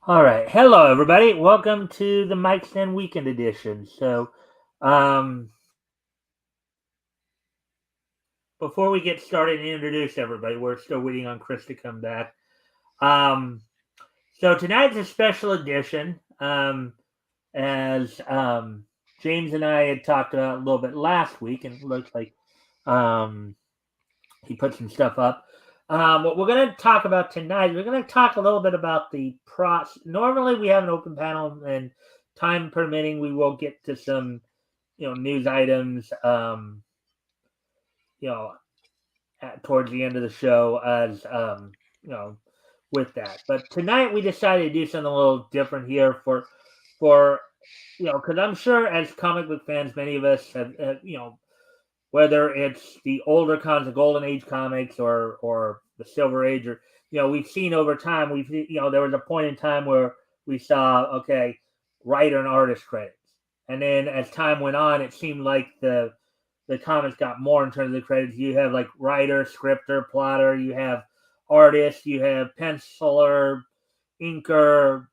All right. Hello, everybody. Welcome to the Mikestand Weekend Edition. Um, before we get started and introduce everybody, we're still waiting on Chris to come back. Um, tonight's a special edition, as James and I had talked about a little bit last week, and it looks like um, he put some stuff up. What we're going to talk about tonight, we're going to talk a little bit about the process. Normally, we have an open panel, and time permitting, we will get to some, news items, you know, towards the end of the show as, you know, with that. But tonight, we decided to do something a little different here for, because I'm sure as comic book fans, many of us have whether it's the older cons, the golden age comics, or the silver age, or we've seen over time. There was a point in time where we saw writer and artist credits, and then as time went on, it seemed like the comics got more in terms of the credits. You have like writer, scripter, plotter. You have artist. You have penciler, inker,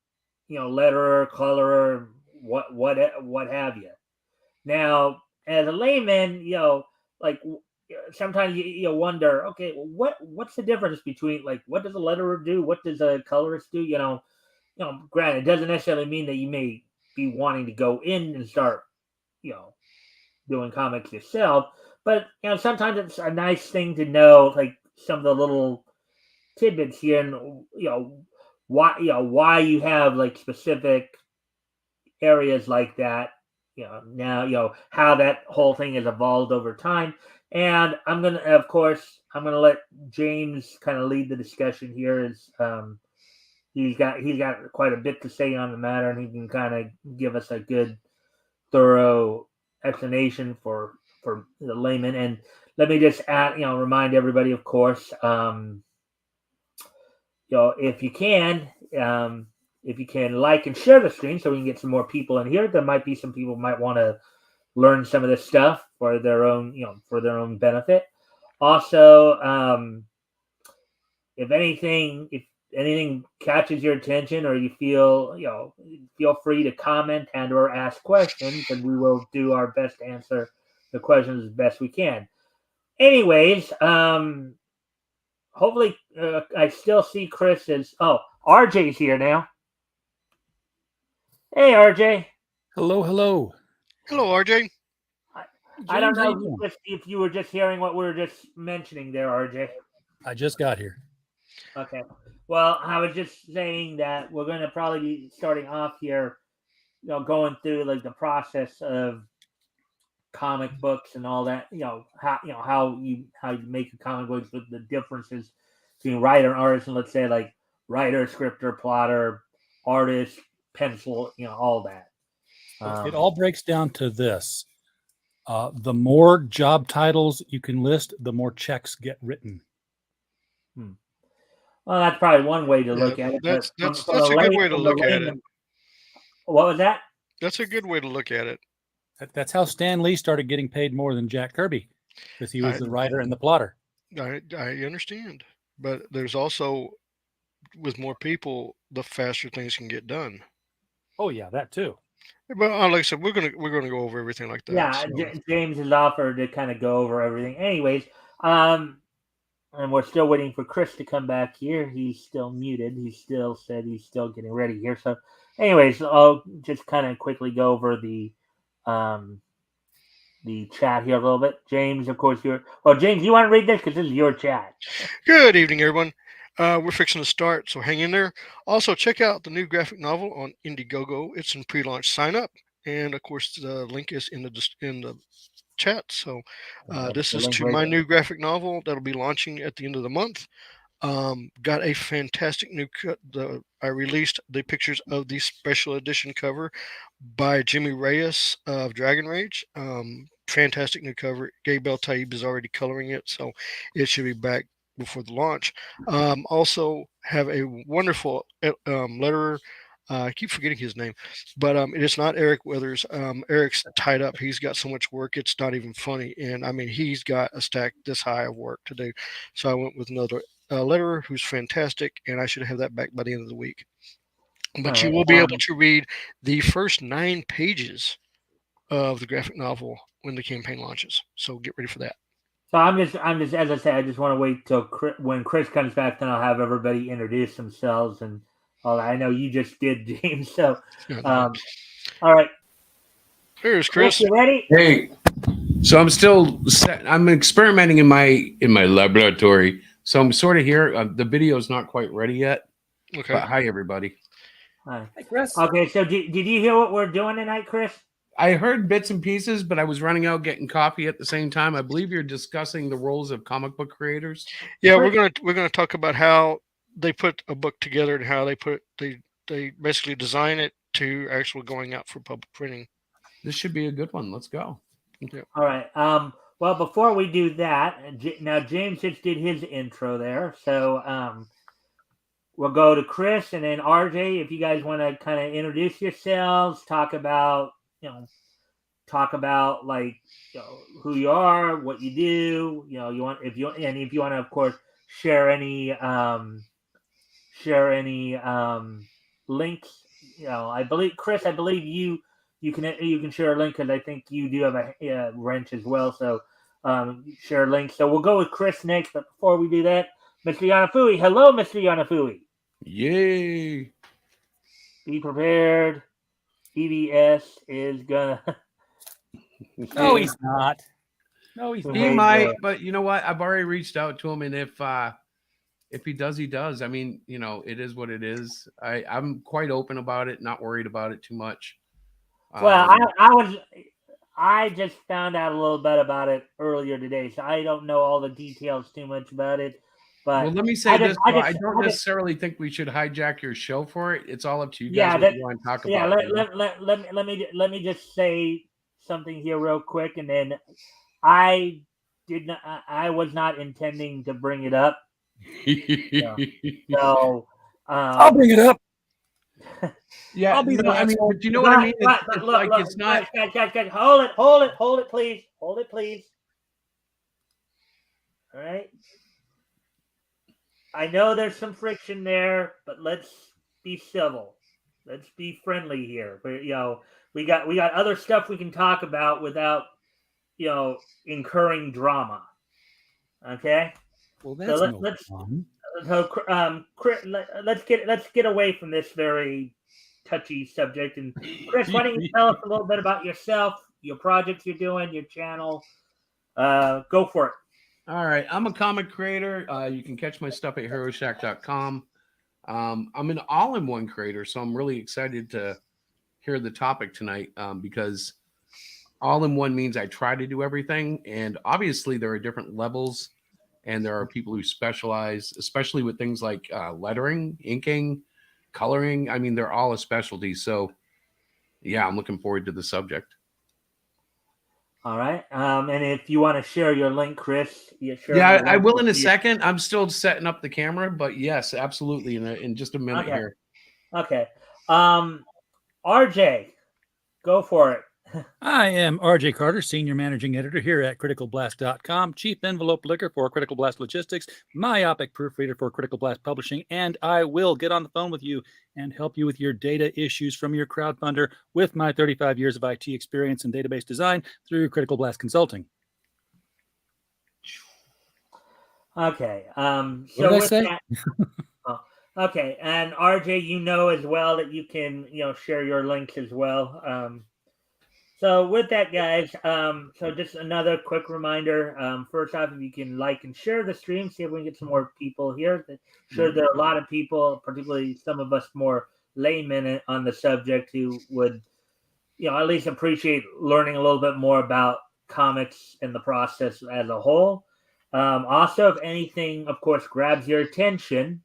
letterer, colorer, what have you. Now, as a layman, like sometimes you wonder, okay, well, what's the difference between like what does a letterer do, what does a colorist do? Granted, it doesn't necessarily mean that you may be wanting to go in and start, you know, doing comics yourself, but sometimes it's a nice thing to know, like some of the little tidbits here, and why you have like specific areas like that. Now how that whole thing has evolved over time, and I'm gonna let James kind of lead the discussion here. As he's got quite a bit to say on the matter, and he can kind of give us a good, thorough explanation for the layman. And let me just add, remind everybody, of course, if you can, um, if you can like and share the stream so we can get some more people in here. There might be some people who might want to learn some of this stuff for their own, for their own benefit. Also, if anything catches your attention, or you feel, feel free to comment and or ask questions, and we will do our best to answer the questions as best we can. Anyways, hopefully, I still see Chris as. Oh, RJ's here now. Hey, RJ. Hello, hello. Hello, RJ. I, I don't James, how know you doing? if you were just hearing what we were just mentioning there, RJ. I just got here. Okay. Well, I was just saying that we're going to probably be starting off here, going through like the process of comic books and all that. How you make a comic books, with the differences between writer and artist, and let's say like writer, scripter, plotter, artist, pencil, all that. It Um, all breaks down to this. The more job titles you can list, the more checks get written. hmm. Well, that's probably one way to Yeah, look at it, but that's that's that's a good way to from the look at it. layman, what was that? That's a good way to look at it. That's how Stan Lee started getting paid more than Jack Kirby, because he was I the writer and the plotter. I understand, but there's also with more people, the faster things can get done. Oh yeah, that too. But like I said, we're gonna go over everything like that. Yeah, So James has offered to kind of go over everything. Anyways, um, and we're still waiting for Chris to come back here. He's still muted. He still said he's still getting ready here. So, anyways, I'll just kind of quickly go over um the chat here a little bit. James, of course, James, you want to read this because this is your chat. good evening, everyone. We're fixing to start, so hang in there. Also, check out the new graphic novel on Indiegogo. It's in pre-launch sign up, and of course, the link is in the chat. So Okay, this the is link to right my there. new graphic novel that'll be launching at the end of the month. Got a fantastic new cut. I released the pictures of the special edition cover by Jimmy Reyes of Dragon Rage. Fantastic new cover. Gabe Taib is already coloring it, so it should be back before the launch. Also have a wonderful letterer. I keep forgetting his name, but it is not Eric Withers. Eric's tied up. He's got so much work, it's not even funny. And I mean, he's got a stack this high of work to do. So I went with another letterer who's fantastic, and I should have that back by the end of the week. But All you right. will be able to read the first 9 pages of the graphic novel when the campaign launches. So get ready for that. So I'm just, as I say, I just want to wait till when Chris comes back, then I'll have everybody introduce themselves and all that. I know you just did, James. So, Yeah, no. All right, There's Chris, Chris. you ready? Hey, so I'm still I'm experimenting in my laboratory. So I'm sort of here. The video's not quite ready yet. Okay. But hi everybody. Hi. Hey, Chris. Okay, so did you hear what we're doing tonight, Chris? I heard bits and pieces, but I was running out getting coffee at the same time. I believe you're discussing the roles of comic book creators. Yeah, Chris, we're gonna talk about how they put a book together and how they basically design it to actually going out for public printing. This should be a good one. Let's go. Yeah. all right. Well, before we do that, now James just did his intro there, so we'll go to Chris and then RJ. If you guys want to kind of introduce yourselves, you know, talk about like who you are, what you do. You want if you want to, of course, share any links. I believe Chris. I believe you can share a link because I think you do have a wrench as well. So share links. So we'll go with Chris next. But before we do that, Mr. Yanafui. Hello, Mr. Yanafui. Yay. Be prepared. EBS is gonna. No, he's not. No, he's He not. might, but you know what? I've already reached out to him, and if he does, he does. I mean, it is what it is. I'm quite open about it, not worried about it too much. Well, I just found out a little bit about it earlier today, so I don't know all the details too much about it. But Well, let me say this. I don't necessarily think we should hijack your show for it. It's all up to you guys what you want to talk about. Let me just say something here real quick, and then I was not intending to bring it up. So I'll bring it up. Yeah, I'll be the I mean, asshole. but you know what I mean? It's look, it's not. guys, hold it, please. All right. I know there's some friction there, but let's be civil. Let's be friendly here. We got other stuff we can talk about without incurring drama. Okay. Well, that's So no fun. let's get away from this very touchy subject. And Chris, why don't you tell us a little bit about yourself, your projects you're doing, your channel? Go for it. All right, I'm a comic creator. You can catch my stuff at heroshack.com. I'm an all-in-one creator, so I'm really excited to hear the topic tonight because all-in-one means I try to do everything, and obviously there are different levels, and there are people who specialize, especially with things like lettering, inking, coloring. I mean, they're all a specialty. So, yeah, I'm looking forward to the subject. All right. And if you want to share your link, Chris, I will in a second. I'm still setting up the camera, but yes, absolutely. In just a minute here. Okay. RJ, go for it. I am RJ Carter, Senior Managing Editor here at CriticalBlast.com, Chief Envelope Licker for Critical Blast Logistics, myopic proofreader for Critical Blast Publishing, and I will get on the phone with you and help you with your data issues from your crowdfunder with my 35 years of IT experience in database design through Critical Blast Consulting. Okay. What did I say? Okay, and RJ, you know as well that you can share your links as well. So with that, guys, so just another quick reminder. First off, if you can like and share the stream, see if we can get some more people here. Sure, there are a lot of people, particularly some of us more laymen on the subject, who would, at least appreciate learning a little bit more about comics and the process as a whole. Also, if anything, of course, grabs your attention,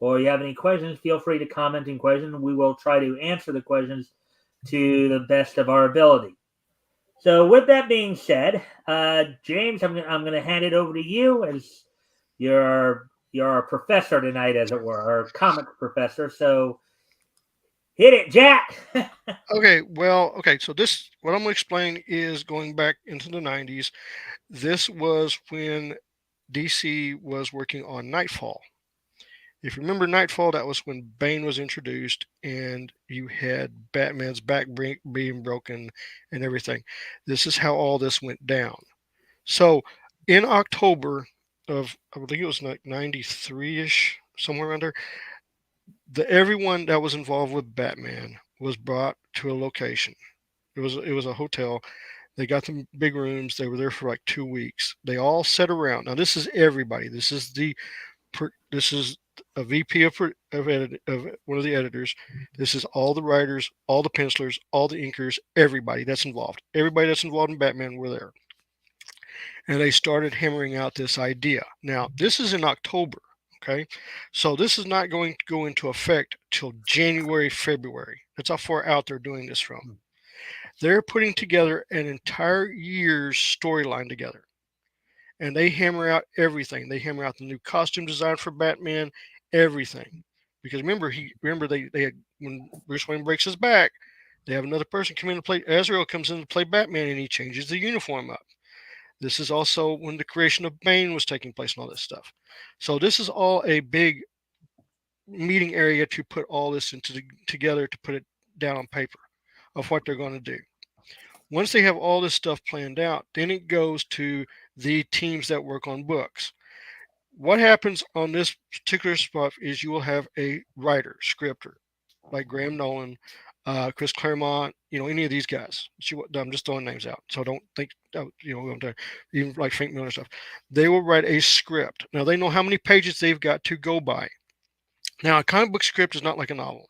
or you have any questions, feel free to comment in questions. We will try to answer the questions to the best of our ability. So with that being said, James, I'm going to hand it over to you as you're our professor tonight, as it were, our comic professor. So hit it, Jack. Okay, so this, what I'm going to explain is going back into the 90s. This was when DC was working on Nightfall. If you remember Nightfall, that was when Bane was introduced, and you had Batman's back being broken and everything. This is how all this went down. So in October of, I believe it was like 93 ish, somewhere around there, everyone that was involved with Batman was brought to a location. It was a hotel. They got them big rooms. They were there for like 2 weeks. They all sat around. Now this is everybody. This is a VP of one of the editors. This is all the writers, all the pencilers, all the inkers, everybody that's involved. Everybody that's involved in Batman were there, and they started hammering out this idea. Now this is in October. Okay, so this is not going to go into effect till January, February. That's how far out they're doing this from. They're putting together an entire year's storyline together, and they hammer out everything. They hammer out the new costume design for Batman, everything. Because remember they had, when Bruce Wayne breaks his back, they have another person come in to play. Azrael comes in to play Batman, and he changes the uniform up. This is also when the creation of Bane was taking place and all this stuff. So this is all a big meeting area to put all this together to put it down on paper of what they're going to do. Once they have all this stuff planned out, then it goes to the teams that work on books. What happens on this particular stuff is you will have a writer, scripter, like Graham Nolan, Chris Claremont, any of these guys. I'm just throwing names out, so don't think, even like Frank Miller stuff. They will write a script. Now they know how many pages they've got to go by. Now a comic book script is not like a novel.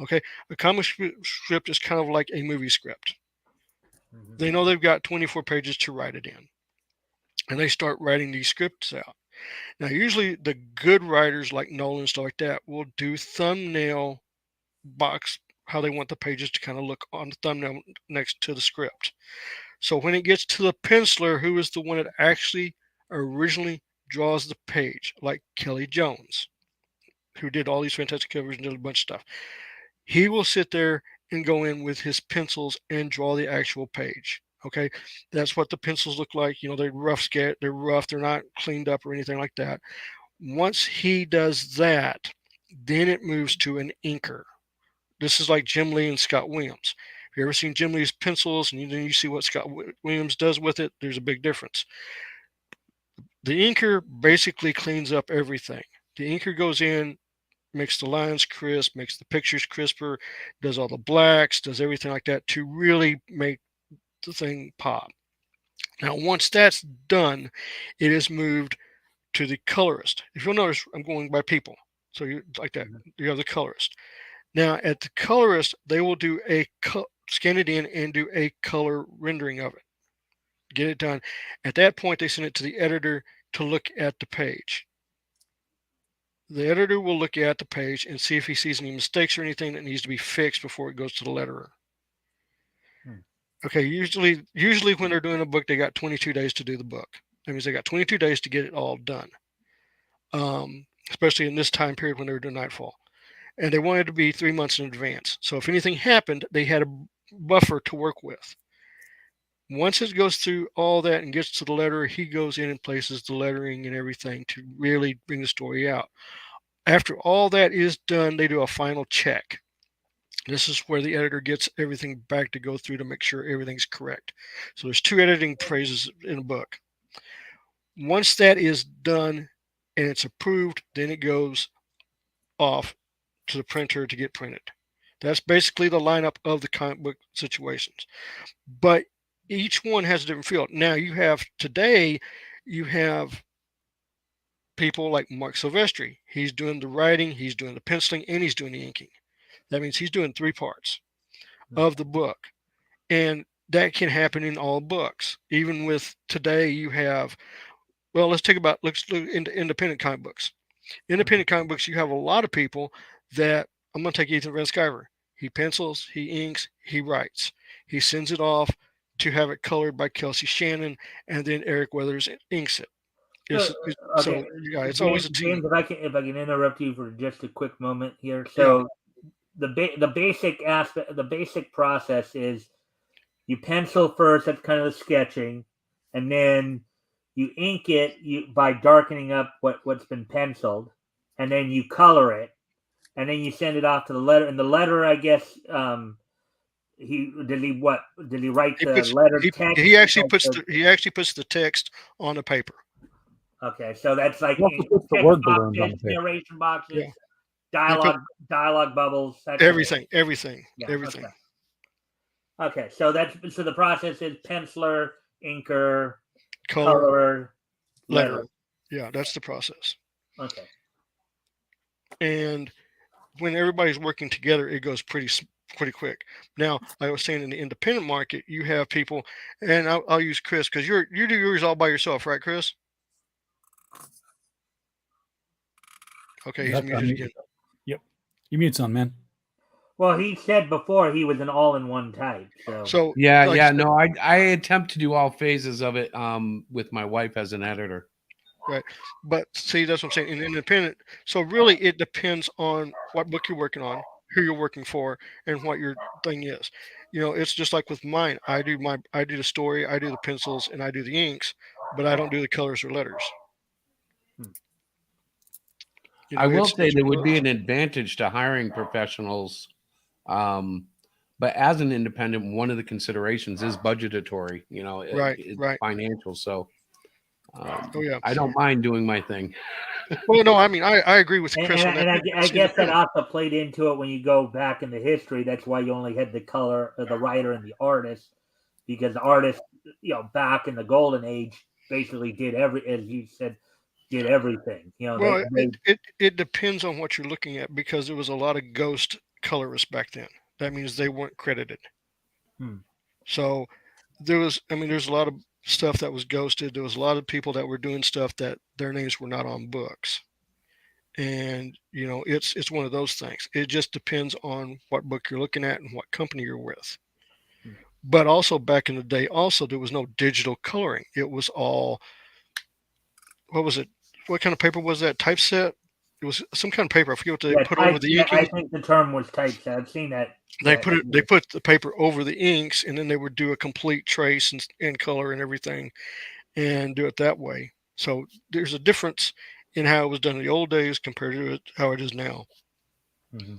Okay, a comic script is kind of like a movie script. They know they've got 24 pages to write it in, and they start writing these scripts out. Now, usually the good writers like Nolan and stuff like that will do thumbnail box, how they want the pages to kind of look on the thumbnail next to the script. So when it gets to the penciler, who is the one that actually originally draws the page, like Kelly Jones, who did all these fantastic covers and did a bunch of stuff, he will sit there and go in with his pencils and draw the actual page. Okay, that's what the pencils look like. They're rough, they're not cleaned up or anything like that. Once he does that, then it moves to an inker. This is like Jim Lee and Scott Williams. Have you ever seen Jim Lee's pencils and then you see what Scott Williams does with it? There's a big difference. The inker basically cleans up everything. The inker goes in, makes the lines crisp, makes the pictures crisper, does all the blacks, does everything like that to really make the thing pop. Now, once that's done, it is moved to the colorist. If you'll notice, I'm going by people. So you like that. You have the colorist. Now, at the colorist, they will do scan it in and do a color rendering of it. Get it done. At that point, they send it to the editor to look at the page. The editor will look at the page and see if he sees any mistakes or anything that needs to be fixed before it goes to the letterer. Okay, usually when they're doing a book, they got 22 days to do the book. That means they got 22 days to get it all done, especially in this time period when they were doing Nightfall. And they wanted to be 3 months in advance. So if anything happened, they had a buffer to work with. Once it goes through all that and gets to the letterer, he goes in and places the lettering and everything to really bring the story out. After all that is done, they do a final check. This is where the editor gets everything back to go through to make sure everything's correct. So there's 2 editing phases in a book. Once that is done and it's approved, then it goes off to the printer to get printed. That's basically the lineup of the comic book situations. But each one has a different field. Now today you have people like Mark Silvestri. He's doing the writing, he's doing the penciling, and he's doing the inking. That means he's doing 3 parts of the book. And that can happen in all books. Even with today, you have, let's look into independent comic books. Independent comic books, you have a lot of people that, I'm going to take Ethan Van Sciver. He pencils, he inks, he writes. He sends it off to have it colored by Kelsey Shannon, and then Eric Weathers inks it. It's always a team. James, if I can interrupt you for just a quick moment here. So the basic process is you pencil first. That's kind of the sketching, and then you ink it by darkening up what's been penciled, and then you color it, and then you send it off to the letter. And the letter, I guess, he write He the puts letter text? he actually like puts the- he actually puts the text on the paper. Okay, so that's like He also puts the text word balloons on boxes, the paper. narration boxes, Yeah. He put dialogue bubbles, that kind of thing. everything. Yeah, Okay, so the process is penciler, inker, Color, colorer, letter. letter. Yeah, that's the process. Okay. And when everybody's working together, it goes pretty quick. Now, like I was saying, in the independent market, you have people, and I'll use Chris because you do yours all by yourself, right, Chris? Okay, he's muted again. Yep. You mute on, man. Well, he said before he was an all-in-one type. So Yeah, like yeah. I said, No, I attempt to do all phases of it with my wife as an editor. right. But see, that's what I'm saying. In independent, so really it depends on what book you're working on, who you're working for, and what your thing is. It's just like with mine. I do the story, I do the pencils, and I do the inks, but I don't do the colors or letters. I will It's say there one of would be those. an advantage to hiring professionals. But as an independent, one of the considerations is budgetary, Right. financial. So Oh yeah. I don't mind doing my thing. Well, no, I mean I agree with And, Chris on that. I guess that also played into it when you go back in the history. That's why you only had the color, the writer, and the artist, because the artist, back in the golden age, basically did as you said, did everything. Well, it depends on what you're looking at because there was a lot of ghost colorists back then. That means they weren't credited. So there's a lot of stuff that was ghosted. There was a lot of people that were doing stuff that their names were not on books. And it's one of those things. It just depends on what book you're looking at and what company you're with. But also back in the day, also there was no digital coloring. It was all, what was it? What kind of paper was that? Typeset? It was some kind of paper. I forget what they put over the inking. I think the term was typeset. I've seen that. They put the paper over the inks, and then they would do a complete trace and color and everything, and do it that way. So there's a difference in how it was done in the old days compared to how it is now. Mm-hmm.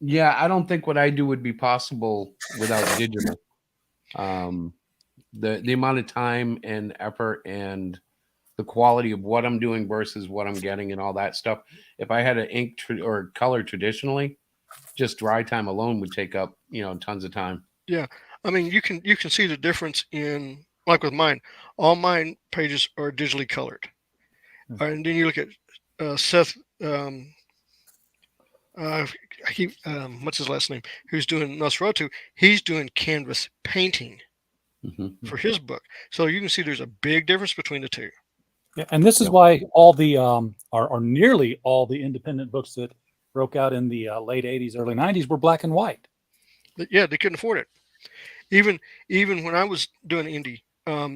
Yeah, I don't think what I do would be possible without digital. The amount of time and effort and the quality of what I'm doing versus what I'm getting and all that stuff. If I had an ink or color traditionally, just dry time alone would take up, tons of time. Yeah. I mean, you can see the difference in, like with mine, all mine pages are digitally colored. And then you look at Seth, what's his last name? Who's doing Nosferatu? He's doing canvas painting for his book. So you can see there's a big difference between the two. Yeah, and this is why all the or nearly all the independent books that broke out in the late '80s, early '90s were black and white. Yeah, they couldn't afford it. Even when I was doing indie,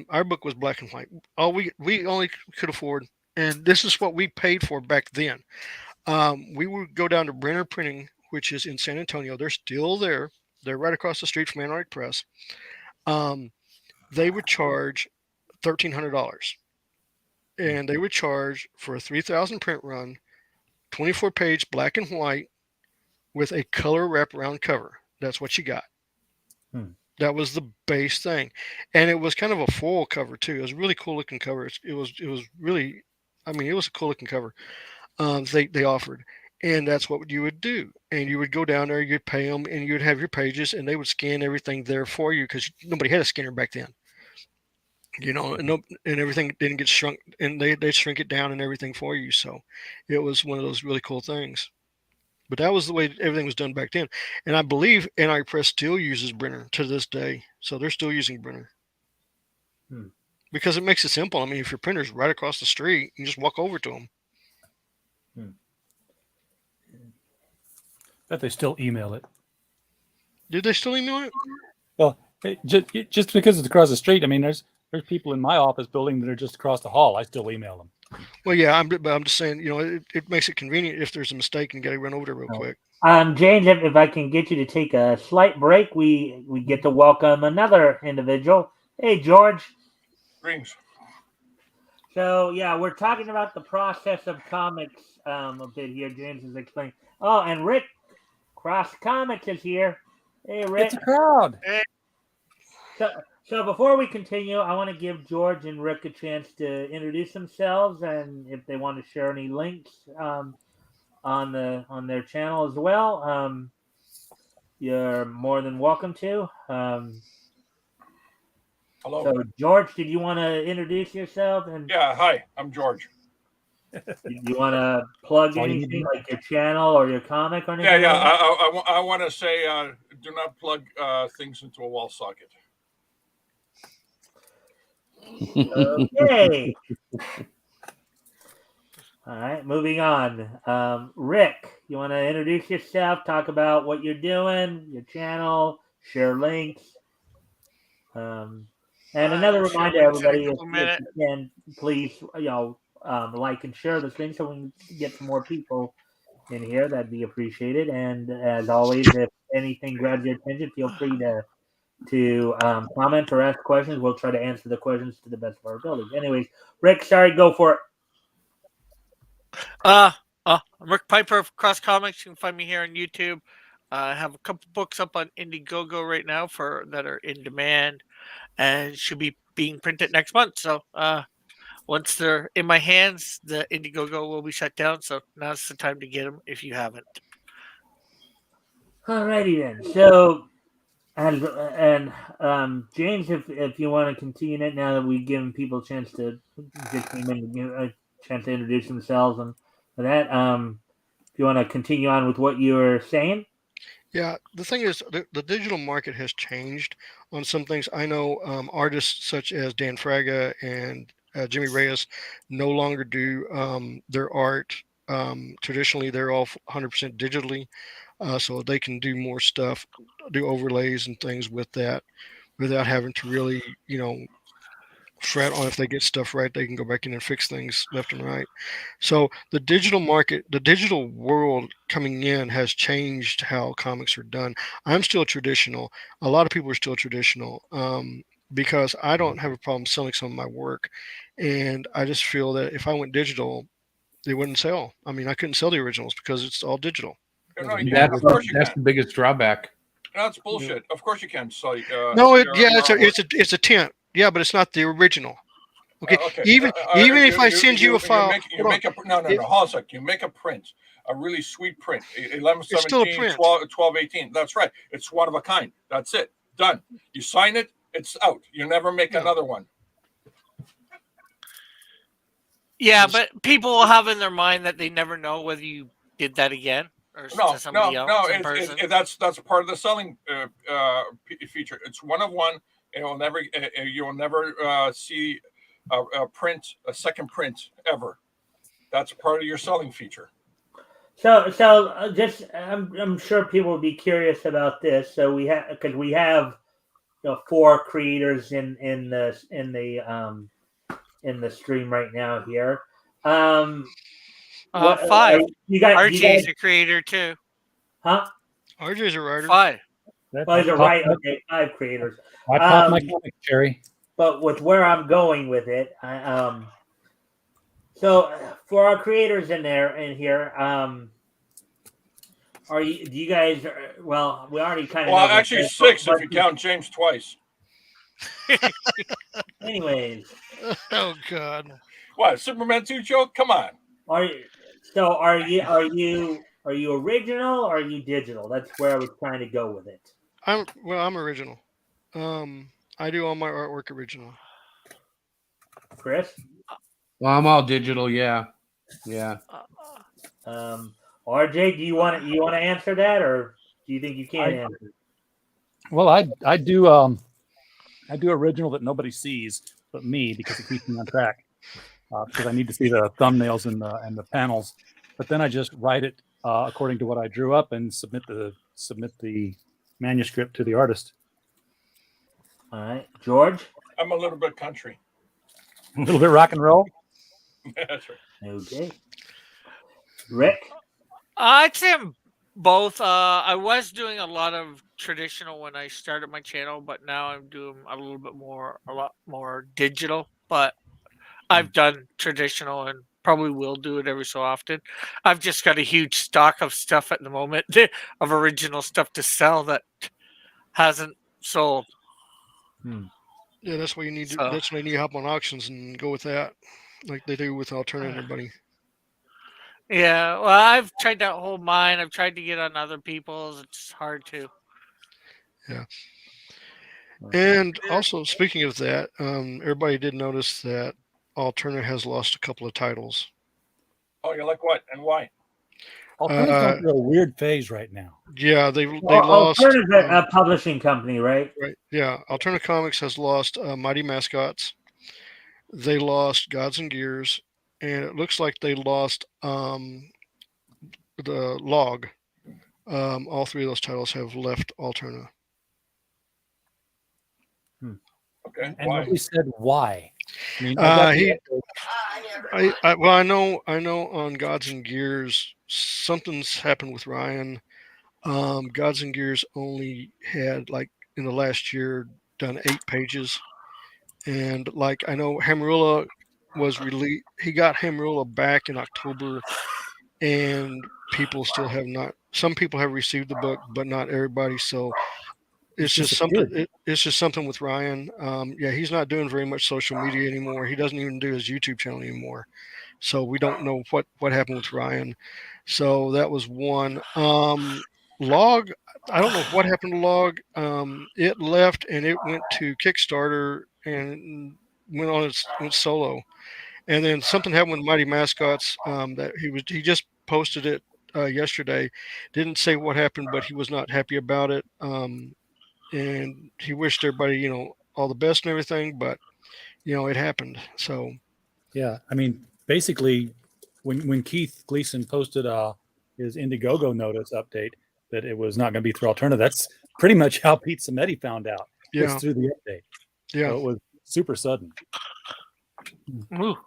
our book was black and white. All we only could afford, and this is what we paid for back then. We would go down to Brenner Printing, which is in San Antonio. They're still there. They're right across the street from Anarch Press. They would charge $1,300, and they would charge for a 3,000 print run, 24-page black and white with a color wraparound cover. That's what you got. That was the base thing, and it was kind of a foil cover too. It was a really cool looking cover. It was really, it was a cool looking cover. They offered, and that's what you would do. And you would go down there, you'd pay them, and you'd have your pages, and they would scan everything there for you because nobody had a scanner back then. And everything didn't get shrunk, and they shrink it down and everything for you. So it was one of those really cool things. But that was the way everything was done back then. And I believe NI Press still uses Brenner to this day. So they're still using Brenner. Because it makes it simple. I mean, if your printer's right across the street, you just walk over to them. Bet they still email it. Did they still email it? Well, just because it's across the street, I mean, there's people in my office building that are just across the hall. I still email them. Well, yeah, I'm just saying, it makes it convenient if there's a mistake and you got to run over there real quick. James, if I can get you to take a slight break, we get to welcome another individual. Hey, George. Greetings. So, yeah, we're talking about the process of comics a bit here. James is explaining. Oh, and Rick Cross Comics is here. Hey, Rick. It's a crowd. So before we continue, I want to give George and Rick a chance to introduce themselves, and if they want to share any links on their channel as well, you're more than welcome to. Hello. So, George, did you want to introduce yourself? And Yeah, hi, I'm George. you want to plug All you need anything to like your channel or your comic or anything? Yeah, like that? I want to say do not plug things into a wall socket. Okay. All right, moving on. Rick, you want to introduce yourself, talk about what you're doing, your channel, share links. And another Share reminder, links in a everybody, couple if you can, please, like and share this thing so we can get some more people in here. That'd be appreciated. And as always, if anything grabs your attention, feel free to comment or ask questions. We'll try to answer the questions to the best of our abilities. Anyways, Rick, sorry, go for it. I'm Rick Piper of Cross Comics. You can find me here on YouTube. I have a couple books up on Indiegogo right now that are in demand and should be being printed next month. So once they're in my hands, the Indiegogo will be shut down. So now's the time to get them if you haven't. Alrighty then. So, and James, if you want to continue it now that we've given people a chance to just came in, a chance to introduce themselves and that, if you want to continue on with what you were saying. Yeah, the thing is, the digital market has changed on some things. I know artists such as Dan Fraga and Jimmy Reyes no longer do their art. Traditionally, they're all 100% digitally, so they can do more stuff, do overlays and things with that without having to really, fret on if they get stuff right. They can go back in and fix things left and right. So the digital market, the digital world coming in has changed how comics are done. I'm still traditional. A lot of people are still traditional because I don't have a problem selling some of my work. And I just feel that if I went digital, they wouldn't sell. I mean, I couldn't sell the originals because it's all digital. No, That's of course you that's can. the biggest drawback. That's bullshit. Of course you can. So No, your it's a tint. Yeah, but it's not the original. Okay, okay. even if I send you a file, you make a no. Hold on a sec. You make a print, a really sweet print, 1117, 1218. That's right. It's one of a kind. That's it. Done. You sign it. It's out. You never make another one. Yeah, but people will have in their mind that they never know whether you did that again or to somebody else in person. That's part of the selling feature. It's one of one. It will never. You will never see a second print ever. That's part of your selling feature. So just I'm sure people will be curious about this. So we have 4 creators in the stream right now here. What 5. you got? RJ's a creator too. Huh? RJ's a writer. 5. Oh, you're right. Okay, 5 creators. I popped my comic, Cherry. But with where I'm going with it, so for our creators in here, do you guys? Well, we already kind of. Well, actually 6 if you count James twice. Anyways. Oh God. What, Superman 2 joke? Come on. Are you original or are you digital? That's where I was trying to go with it. I'm original. I do all my artwork original. Chris? Well, I'm all digital. Yeah. RJ, do you want to answer that, or do you think you can't answer? Well, I do original that nobody sees but me because it keeps me on track. Because I need to see the thumbnails and the panels, but then I just write it according to what I drew up and submit the manuscript to the artist. All right, George. I'm a little bit country. A little bit rock and roll. That's right. Okay. Rick. I'd say I'm both. I was doing a lot of traditional when I started my channel, but now I'm doing a lot more digital. But I've done traditional and probably will do it every so often. I've just got a huge stock of stuff at the moment of original stuff to sell that hasn't sold. Yeah, that's why you need to. So That's why you need to hop on auctions and go with that, like they do with Alterna and uh, everybody. yeah, well, I've tried to hold mine. I've tried to get on other people's. It's hard to. Yeah. And also, speaking of that, everybody did notice that Alterna has lost a couple of titles. Oh, you like what and why? Alternative's going through a weird phase right now. Yeah, they Well, lost. Alterna's a publishing company, right? Right. Yeah, Alterna Comics has lost Mighty Mascots. They lost Gods and Gears, and it looks like they lost the Log. All three of those titles have left Alterna. Okay, And why? nobody said why. I mean, Well, I know on Gods and Gears something's happened with Ryan. Gods and Gears only had, like, in the last year, done 8 pages, and like I know Hamrula was released. He got Hamrula back in October, and people still have not. Some people have received the book, but not everybody. So it's just something. disappeared. It's just something with Ryan. Yeah, he's not doing very much social media anymore. He doesn't even do his YouTube channel anymore. So we don't know what happened with Ryan. So that was one. Log, I don't know what happened to Log. It left and it went to Kickstarter and went solo. And then something happened with Mighty Mascots. That he just posted it yesterday. Didn't say what happened, but he was not happy about it. And he wished everybody, all the best and everything. But it happened. So Yeah, I mean, basically, when Keith Gleason posted his Indiegogo notice update that it was not going to be through Alterna, that's pretty much how Pete Sametti found out. Was yeah, through the update. yeah. So it was super sudden. Ooh.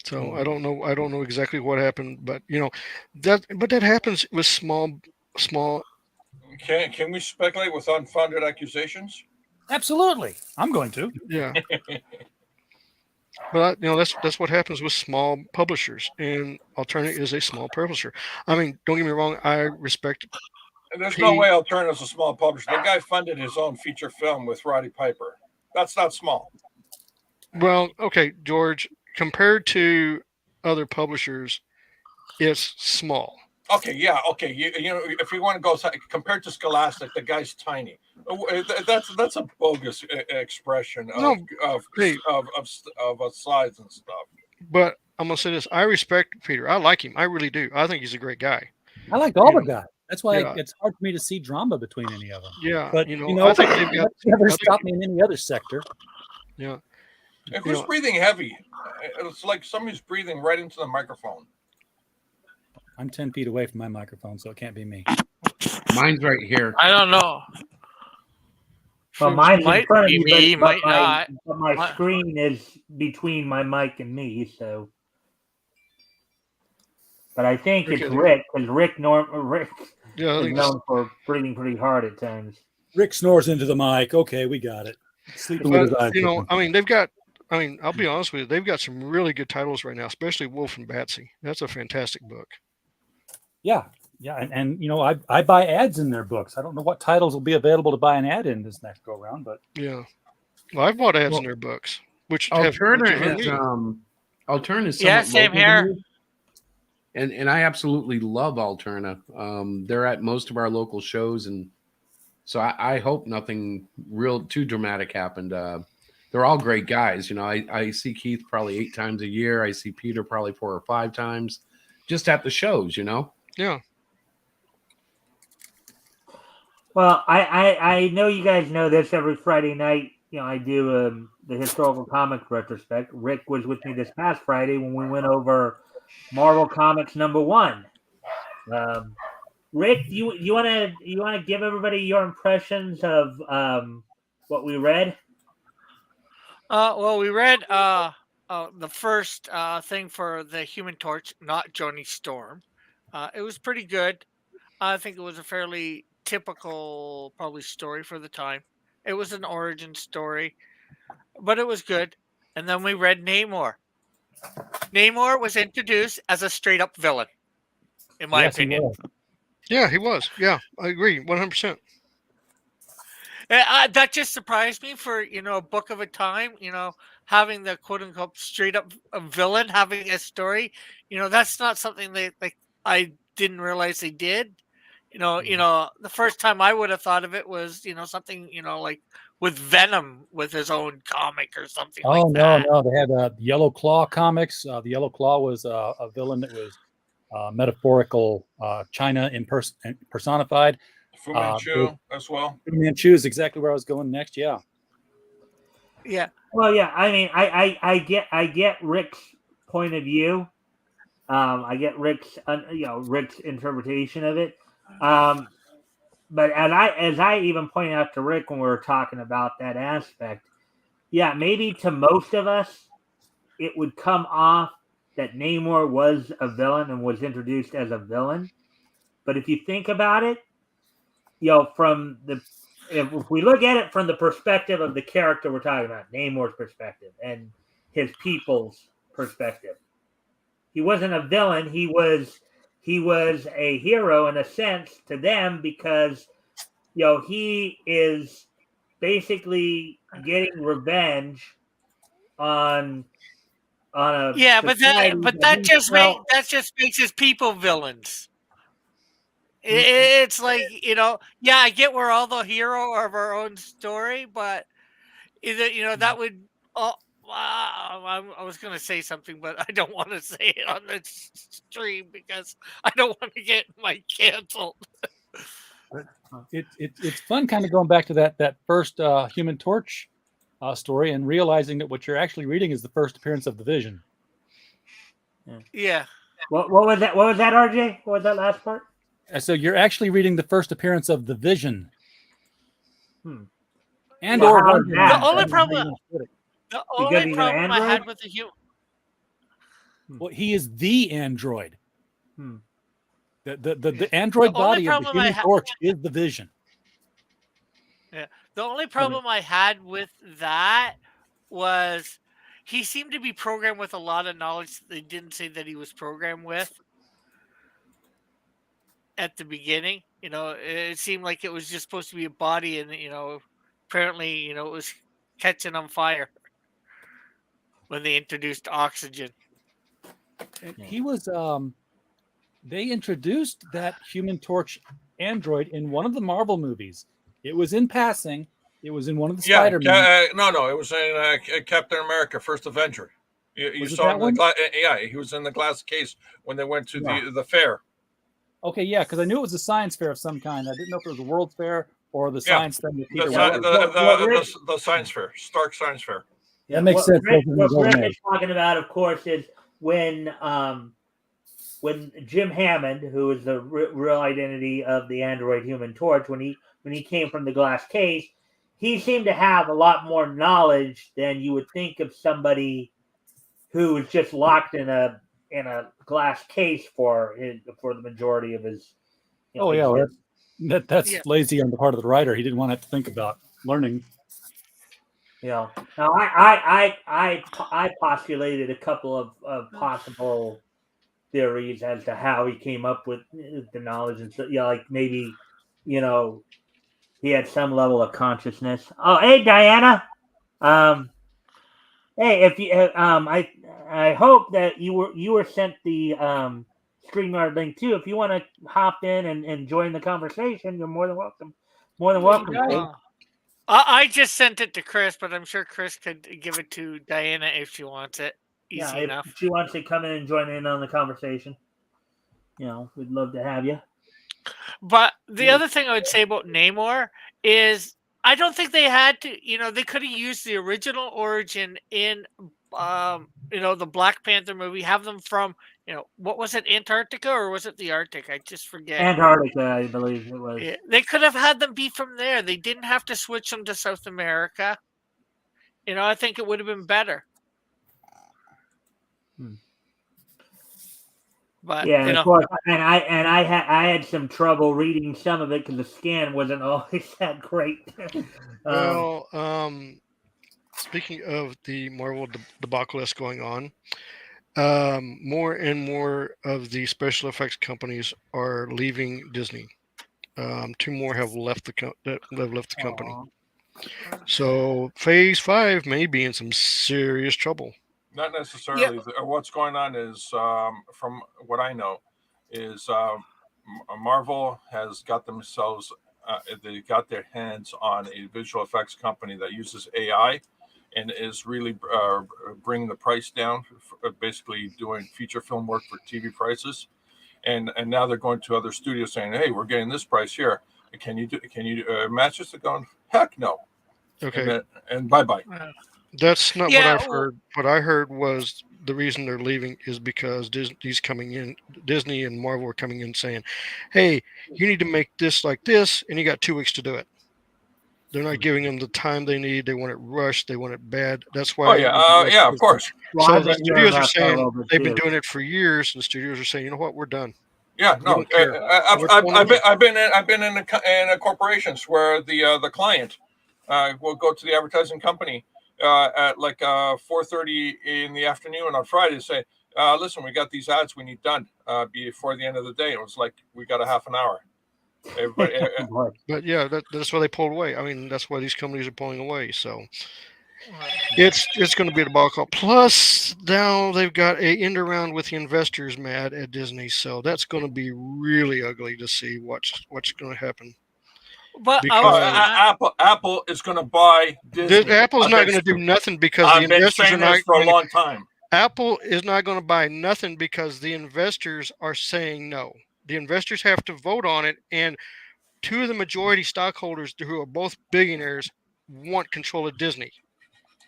So I don't know. I don't know exactly what happened, but that happens with small. Can we speculate with unfounded accusations? Absolutely, I'm going to. Yeah. But that's what happens with small publishers, and Alterna is a small publisher. I mean, don't get me wrong. I respect. And there's no way Alterna's a small publisher. The guy funded his own feature film with Roddy Piper. That's not small. Well, okay, George. Compared to other publishers, it's small. Okay, yeah, okay. If you want to go compared to Scholastic, the guy's tiny. That's a bogus expression No, of hey, size and stuff. but I'm gonna say this. I respect Peter. I like him. I really do. I think he's a great guy. I liked all the guys. That's why Yeah. it's hard for me to see drama between any of them. Yeah, But I think they've got. that's never I think- stopped me in any other sector. Yeah. And who's breathing heavy? It's like somebody's breathing right into the microphone. I'm 10 feet away from my microphone, so it can't be me. Mine's right here. I don't know. Well, mine's in Might front of be me, me, but might not. my screen is between my mic and me, so. But I think it's Rick, because Rick Yeah, I is think known for breathing pretty hard at times. Rick snores into the mic. Okay, we got it. Sleeping with his eyes open. I mean, they've got. I mean, I'll be honest with you. They've got some really good titles right now, especially Wolf and Batsy. That's a fantastic book. Yeah, and I buy ads in their books. I don't know what titles will be available to buy an ad in this next go around, but Yeah, well, I've bought ads in their books, which Alterna have is Alterna is Yeah, somewhat same local to here. me. And I absolutely love Alterna. They're at most of our local shows, and so I hope nothing real too dramatic happened. They're all great guys. I see Keith probably 8 times a year. I see Peter probably 4 or 5 times, just at the shows. Yeah. Well, I know you guys know this. Every Friday night, I do the historical comics retrospect. Rick was with me this past Friday when we went over Marvel Comics #1. Rick, you want to give everybody your impressions of what we read? Well, we read the first thing for the Human Torch, not Johnny Storm. It was pretty good. I think it was a fairly typical, probably, story for the time. It was an origin story, but it was good. And then we read Namor. Namor was introduced as a straight up villain, in my Yes, he opinion. was. Yeah, he was. Yeah, I agree, 100%. That just surprised me for a book of a time. Having the quote unquote straight up villain having a story. That's not something that like I didn't realize they did. The first time I would have thought of it was something like with Venom with his own comic or something like Oh no, that. no, they had Yellow Claw comics. The Yellow Claw was a villain that was metaphorical China personified. Fu Manchu as well. Fu Manchu is exactly where I was going next. Yeah. Yeah. Well, yeah. I mean, I get Rick's point of view. I get Rick's Rick's interpretation of it. But as I even pointed out to Rick when we were talking about that aspect, yeah, maybe to most of us, it would come off that Namor was a villain and was introduced as a villain. But if you think about it, from if we look at it from the perspective of the character we're talking about, Namor's perspective and his people's perspective, he wasn't a villain. He was a hero in a sense to them because he is basically getting revenge on a Yeah, but society that he just felt. makes his people villains. It's like yeah, I get we're all the hero of our own story, but that would. Oh, wow, I was gonna say something, but I don't want to say it on the stream because I don't want to get my canceled. It's fun kind of going back to that first Human Torch story and realizing that what you're actually reading is the first appearance of the Vision. Yeah. What was that? What was that, RJ? What was that last part? So you're actually reading the first appearance of the Vision. And Well, or how is Wonder that? Man. The only problem, Because he's an I had android? with the human. Well, he is the android. Hmm. The android The only body of the problem I Human ha- Torch is the Vision. Yeah. The only problem I had with that was he seemed to be programmed with a lot of knowledge that they didn't say that he was programmed with at the beginning. It seemed like it was just supposed to be a body, and apparently, it was catching on fire when they introduced oxygen. And he was they introduced that Human Torch android in one of the Marvel movies. It was in passing. It was in one of the Spider-Man. No, it was in Captain America: First Avenger. You Was it saw that him in one? the glass. Yeah, he was in the glass case when they went to the fair. Okay, yeah, because I knew it was a science fair of some kind. I didn't know if it was a World's Fair or the Yeah, science thing that the, Peter sci- Parker. the science fair, Stark Science Fair. That makes sense. What Rick is talking about, of course, is when Jim Hammond, who is the real identity of the android Human Torch, when he came from the glass case, he seemed to have a lot more knowledge than you would think of somebody who was just locked in a glass case for the majority of his. Oh yeah, well, that's lazy on the part of the writer. He didn't want to have to think about learning. Now I postulated a couple of possible theories as to how he came up with the knowledge and stuff. Like maybe he had some level of consciousness. Oh, hey Diana, hey, if you I hope that you were sent the StreamYard link too. If you want to hop in and join the conversation, you're more than welcome. More than welcome. I just sent it to Chris, but I'm sure Chris could give it to Diana if she wants it. Easy enough. If she wants to come in and join in on the conversation, we'd love to have you. But the other thing I would say about Namor is I don't think they had to. They could have used the original origin in the Black Panther movie. Have them from what was it, Antarctica or was it the Arctic? I just forget. Antarctica, I believe it was. Yeah, they could have had them be from there. They didn't have to switch them to South America. I think it would have been better. But yeah, of course, and I had some trouble reading some of it because the scan wasn't always that great. Speaking of the Marvel debacle that's going on, more and more of the special effects companies are leaving Disney. Two more have left the company. Aw. So Phase 5 may be in some serious trouble. Not necessarily. What's going on is, from what I know, is Marvel has got themselves. They got their hands on a visual effects company that uses AI and is really bringing the price down. Basically, doing feature film work for TV prices, and now they're going to other studios saying, "Hey, we're getting this price here. Can you match us?" They're going, "Heck no!" Okay, And bye bye. that's not what Yeah, I've heard. What I heard was the reason they're leaving is because Disney's coming in. Disney and Marvel are coming in saying, "Hey, you need to make this like this, and you got 2 weeks to do it." They're not giving them the time they need. They want it rushed. They want it bad. That's Oh why. yeah, yeah, of course. Well, So I've the been hearing studios are about that a saying little bit they've been too. doing it for years, and the studios are saying, "You know what? We're done." Yeah, We no, don't care. What's going on? I've been in corporations where the client will go to the advertising company at like 4:30 in the afternoon on Friday and say, "Listen, we got these ads we need done before the end of the day." It was like we got a half an hour. Everybody, Boy. But yeah, that's why they pulled away. I mean, that's why these companies are pulling away. So Right. it's going to be a debacle. Plus, now they've got a end around with the investors mad at Disney. So that's going to be really ugly to see what's going to happen. But I was Because Apple is going to buy Disney. Apple's not going to do nothing because the I've been investors are saying not this for a going to. long time. Apple is not going to buy nothing because the investors are saying no. The investors have to vote on it, and 2 of the majority stockholders, who are both billionaires, want control of Disney.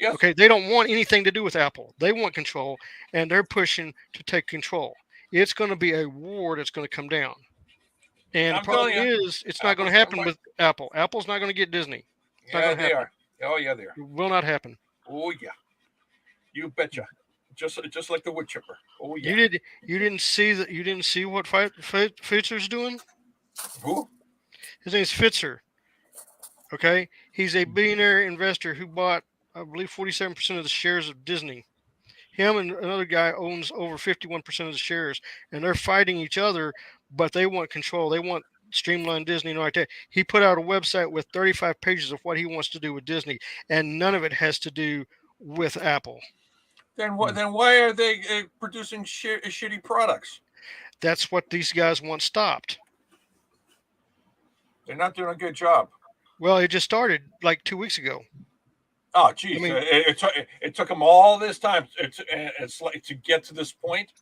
Yes. Okay, they don't want anything to do with Apple. They want control, and they're pushing to take control. It's going to be a war that's going to come down. And I'm the problem telling you, is, it's not going Apple's to happen gonna- with Apple. Apple's not going to get Disney. It's not Yeah, going to they happen. are. Oh yeah, they are. It will not happen. Oh yeah, you betcha. Just like the wood chipper. Oh yeah. You didn't see what Fitzer's doing? Who? His name's Fitzer. Okay, he's a billionaire investor who bought, I believe, 47% of the shares of Disney. Him and another guy owns over 51% of the shares, and they're fighting each other, but they want control. They want streamlined Disney and all like that. He put out a website with 35 pages of what he wants to do with Disney, and none of it has to do with Apple. Then what? Then why are they producing shitty products? That's what these guys want stopped. They're not doing a good job. Well, it just started like 2 weeks ago. Oh, geez, I mean- it took them all this time. It's like to get to this point.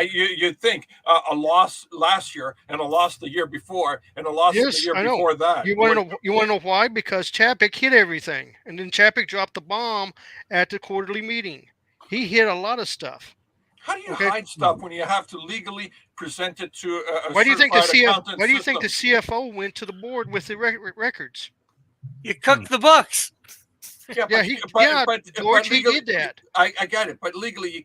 You'd think a loss last year and a loss the year before and a loss Yes, the year I know. before that. You want to know why? Because Chapek hit everything, and then Chapek dropped the bomb at the quarterly meeting. He hit a lot of stuff. How do you Okay. hide stuff when you have to legally present it to a Why do you think the certified accountant Why do you think the system? CFO went to the board with the records? You cooked the books. Yeah, George, he legally, did that. I get it, but legally,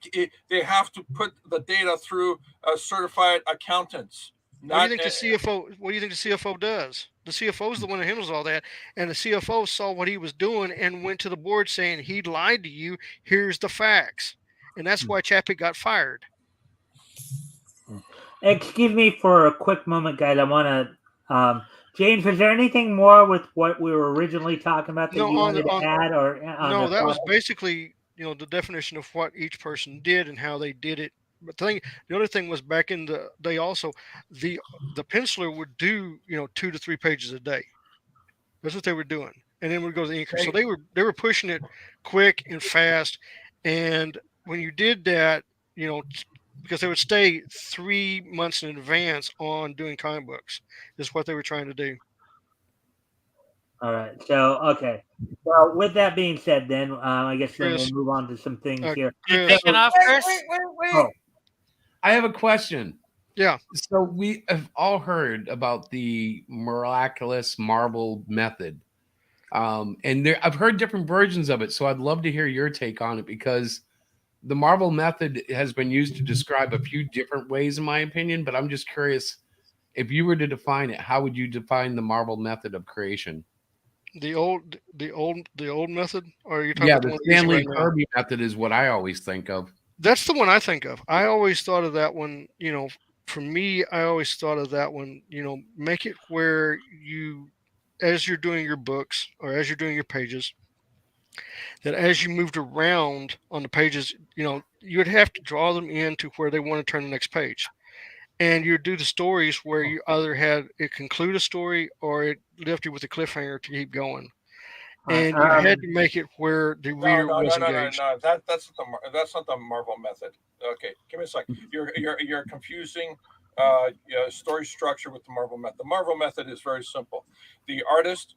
they have to put the data through certified accountants. What do you think the CFO? What do you think the CFO does? The CFO is the one that handles all that, and the CFO saw what he was doing and went to the board saying he lied to you. Here's the facts, and that's why Chapek got fired. Excuse me for a quick moment, guys. I want to. James, is there anything more with what we were originally talking about that No, you on wanted the- to add? Or No, that was basically the definition of what each person did and how they did it. But the other thing was back in the day also, the penciler would do 2 to 3 pages a day. That's what they were doing, and then would go to the inker. So they were pushing it quick and fast, and when you did that, because they would stay 3 months in advance on doing comic books, is what they were trying to do. All right. So, okay. Well, with that being said, then I guess then we'll Chris. move on to some things here. You Chris, taking off, Chris? Wait. Oh. I have a question. Yeah. So we have all heard about the miraculous marble method. And I've heard different versions of it. So I'd love to hear your take on it, because the marble method has been used to describe a few different ways, in my opinion. But I'm just curious, if you were to define it, how would you define the marble method of creation? The old method, or are you talking Yeah, about the one we're using Stanley right now? Kirby method is what I always think of. That's the one I think of. I always thought of that one. For me, I always thought of that one. Make it where you, as you're doing your books or as you're doing your pages, that as you moved around on the pages, you would have to draw them into where they want to turn the next page. And you do the stories where you either had it conclude a story or it left you with a cliffhanger to keep going. All right, And you had to make it where the No, reader no, was no, no, no, engaged. no. That's not the Marvel method. Okay, give me a sec. You're confusing story structure with the Marvel method. The Marvel method is very simple. The artist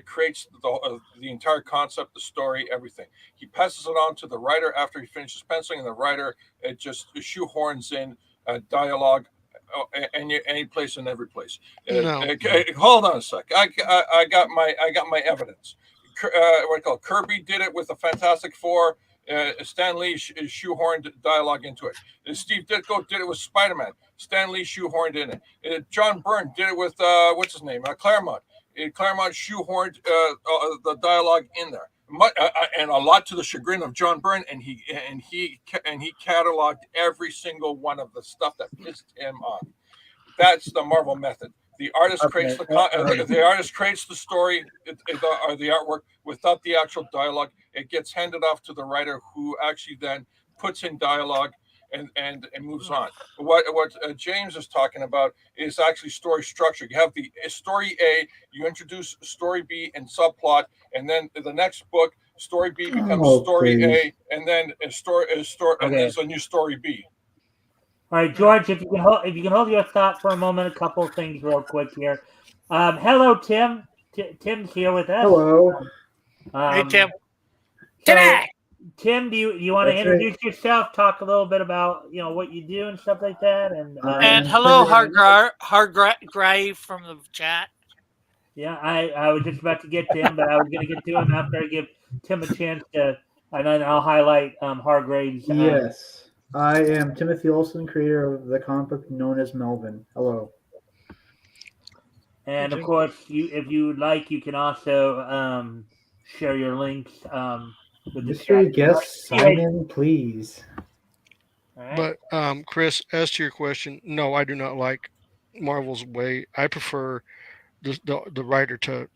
creates the entire concept, the story, everything. He passes it on to the writer after he finishes penciling, and the writer just shoehorns in dialogue any place and every place. No. Hold on a sec. I got my evidence. What do you call it? Kirby did it with the Fantastic Four. Stan Lee shoehorned dialogue into it. Steve Ditko did it with Spider-Man. Stan Lee shoehorned in it. John Byrne did it with what's his name? Claremont. Claremont shoehorned the dialogue in there. And a lot to the chagrin of John Byrne, and he cataloged every single one of the stuff that pissed him off. That's the Marvel method. The artist creates the artist creates the story or the artwork without the actual dialogue. It gets handed off to the writer, who actually then puts in dialogue and moves on. What James is talking about is actually story structure. You have the story A, you introduce story B and subplot, and then the next book, story B becomes story A, and then and there's a new story B. All right, George, if you can hold your thought for a moment, a couple of things real quick here. Hello, Tim. Tim's here with us. Hello. Hey, Tim. So, Tim, do you want to introduce yourself? Talk a little bit about what you do and stuff like that, and hello, Hargrave from the chat. Yeah, I was just about to get to him, but I was going to get to him after I give Tim a chance to, and then I'll highlight Hargrave's. Yes. I am Timothy Olsen, creator of the comic book known as Melvin. Hello. And of course, if you would like, you can also share your links with the Mystery chat. guest, sign in, please. Right. But Chris, as to your question, no, I do not like Marvel's way. I prefer the writer to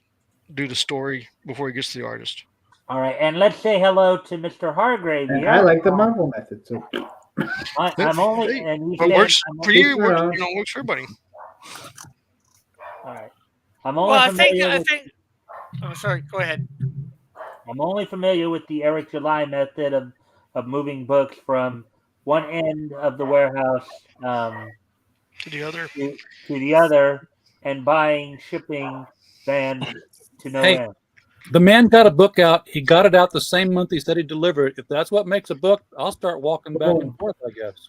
do the story before he gets to the artist. All right, and let's say hello to Mr. Hargrave. And I like the Marvel method, so I'm only, and it works for you. Works for everybody. All right, I'm only familiar. I think. I'm sorry. Go ahead. I'm only familiar with the Eric July method of moving books from one end of the warehouse to the other, to the other, and buying shipping vans to no end. The man got a book out. He got it out the same month he said he'd deliver it. If that's what makes a book, I'll start walking back and forth, I guess.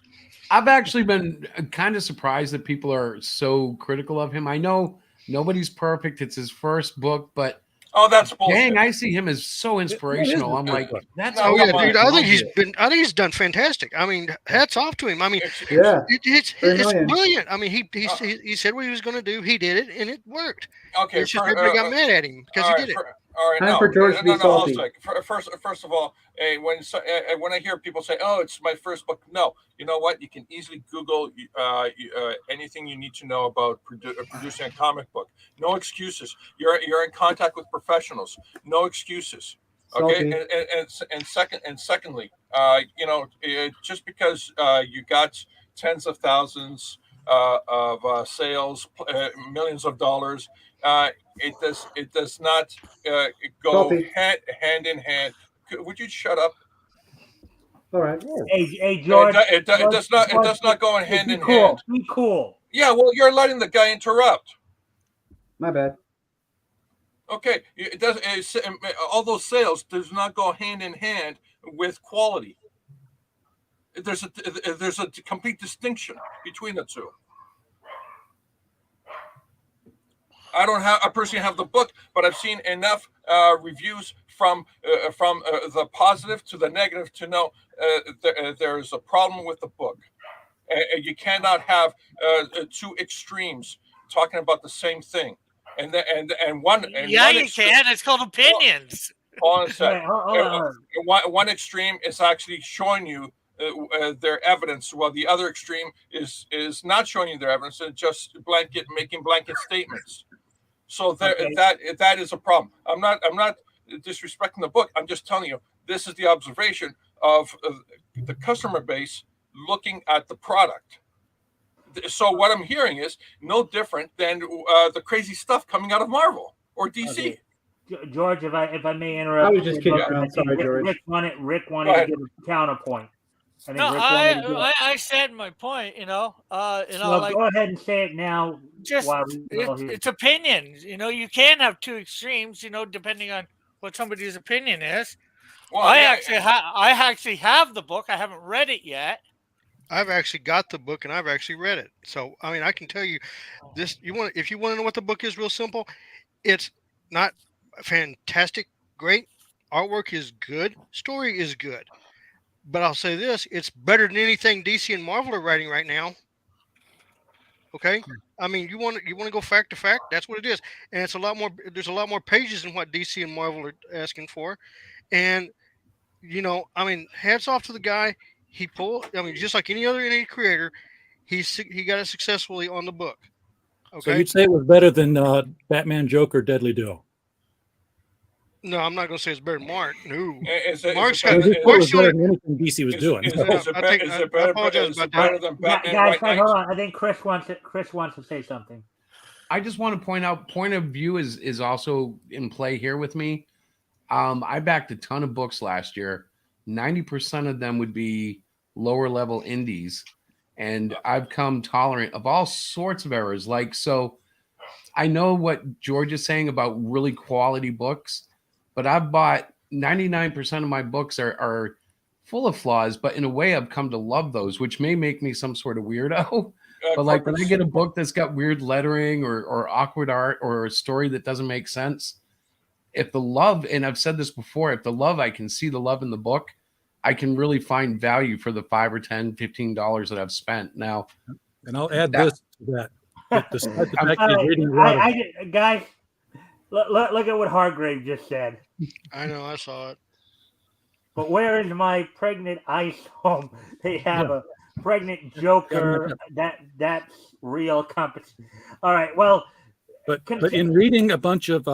I've actually been kind of surprised that people are so critical of him. I know nobody's perfect. It's his first book, but that's bullshit. Dang, I see him as so inspirational. I'm like, that's dude. I think he's done fantastic. I mean, hats off to him. I mean, it's brilliant. I mean, he said what he was going to do. He did it, and it worked. Okay, it's just everybody got mad at him because he did it. All right, time for George to be salty. First of all, when I hear people say, "Oh, it's my first book," no, you know what? You can easily Google anything you need to know about producing a comic book. No excuses. You're in contact with professionals. No excuses. Okay, and secondly, just because you got tens of thousands of sales, millions of dollars. It does not go hand in hand. Would you shut up? All right. Hey George. It does not go hand in hand. Be cool. Yeah, well, you're letting the guy interrupt. My bad. Okay, it does. All those sales does not go hand in hand with quality. There's a complete distinction between the two. I personally have the book, but I've seen enough reviews from the positive to the negative to know there's a problem with the book. You cannot have two extremes talking about the same thing, and one. You can. It's called opinions. Hold on a sec. One extreme is actually showing you their evidence, while the other extreme is not showing you their evidence and just making blanket statements. So that is a problem. I'm not disrespecting the book. I'm just telling you this is the observation of the customer base looking at the product. So what I'm hearing is no different than the crazy stuff coming out of Marvel or DC. Okay. George, if I may interrupt, I was just kidding around. Sorry, George. Rick wanted to give a counterpoint. I think No, Rick wanted to give I said my point. well, Like, go ahead and say it now. just while we all hear. it's opinions. You can't have two extremes. Depending on what somebody's opinion is. Well, I actually have the book. I haven't read it yet. I've actually got the book and I've actually read it. So I mean, I can tell you this. If you want to know what the book is, real simple. It's not fantastic, great. Artwork is good. Story is good. But I'll say this: it's better than anything DC and Marvel are writing right now. Okay, I mean, you want to go fact to fact. That's what it is, and it's a lot more. There's a lot more pages than what DC and Marvel are asking for, and I mean, hats off to the guy. He pulled. I mean, just like any creator, he got it successfully on the book. Okay. So you'd say it was better than Batman, Joker, Deadly Duo? No, I'm not going to say it's better than Mark. No, Mark's It was better than anything DC was doing. Is it better than Batman Guys, White hold Knight? on. I think Chris wants to say something. I just want to point out point of view is also in play here with me. I backed a ton of books last year. 90% of them would be lower level indies. And I've come tolerant of all sorts of errors. So I know what George is saying about really quality books, but I've bought 99% of my books are full of flaws, but in a way I've come to love those, which may make me some sort of weirdo. But like when I get a book that's got weird lettering or awkward art or a story that doesn't make sense, if the love, and I've said this before, if the love, I can see the love in the book, I can really find value for the $5 or $10, $15 that I've spent. Now, and I'll add this to that. Despite the fact he's reading guys, look at what Hargrave just said. I know, I saw it. But where is my pregnant ice home? They have a pregnant Joker. That's real competition. All right, well, but in reading a bunch of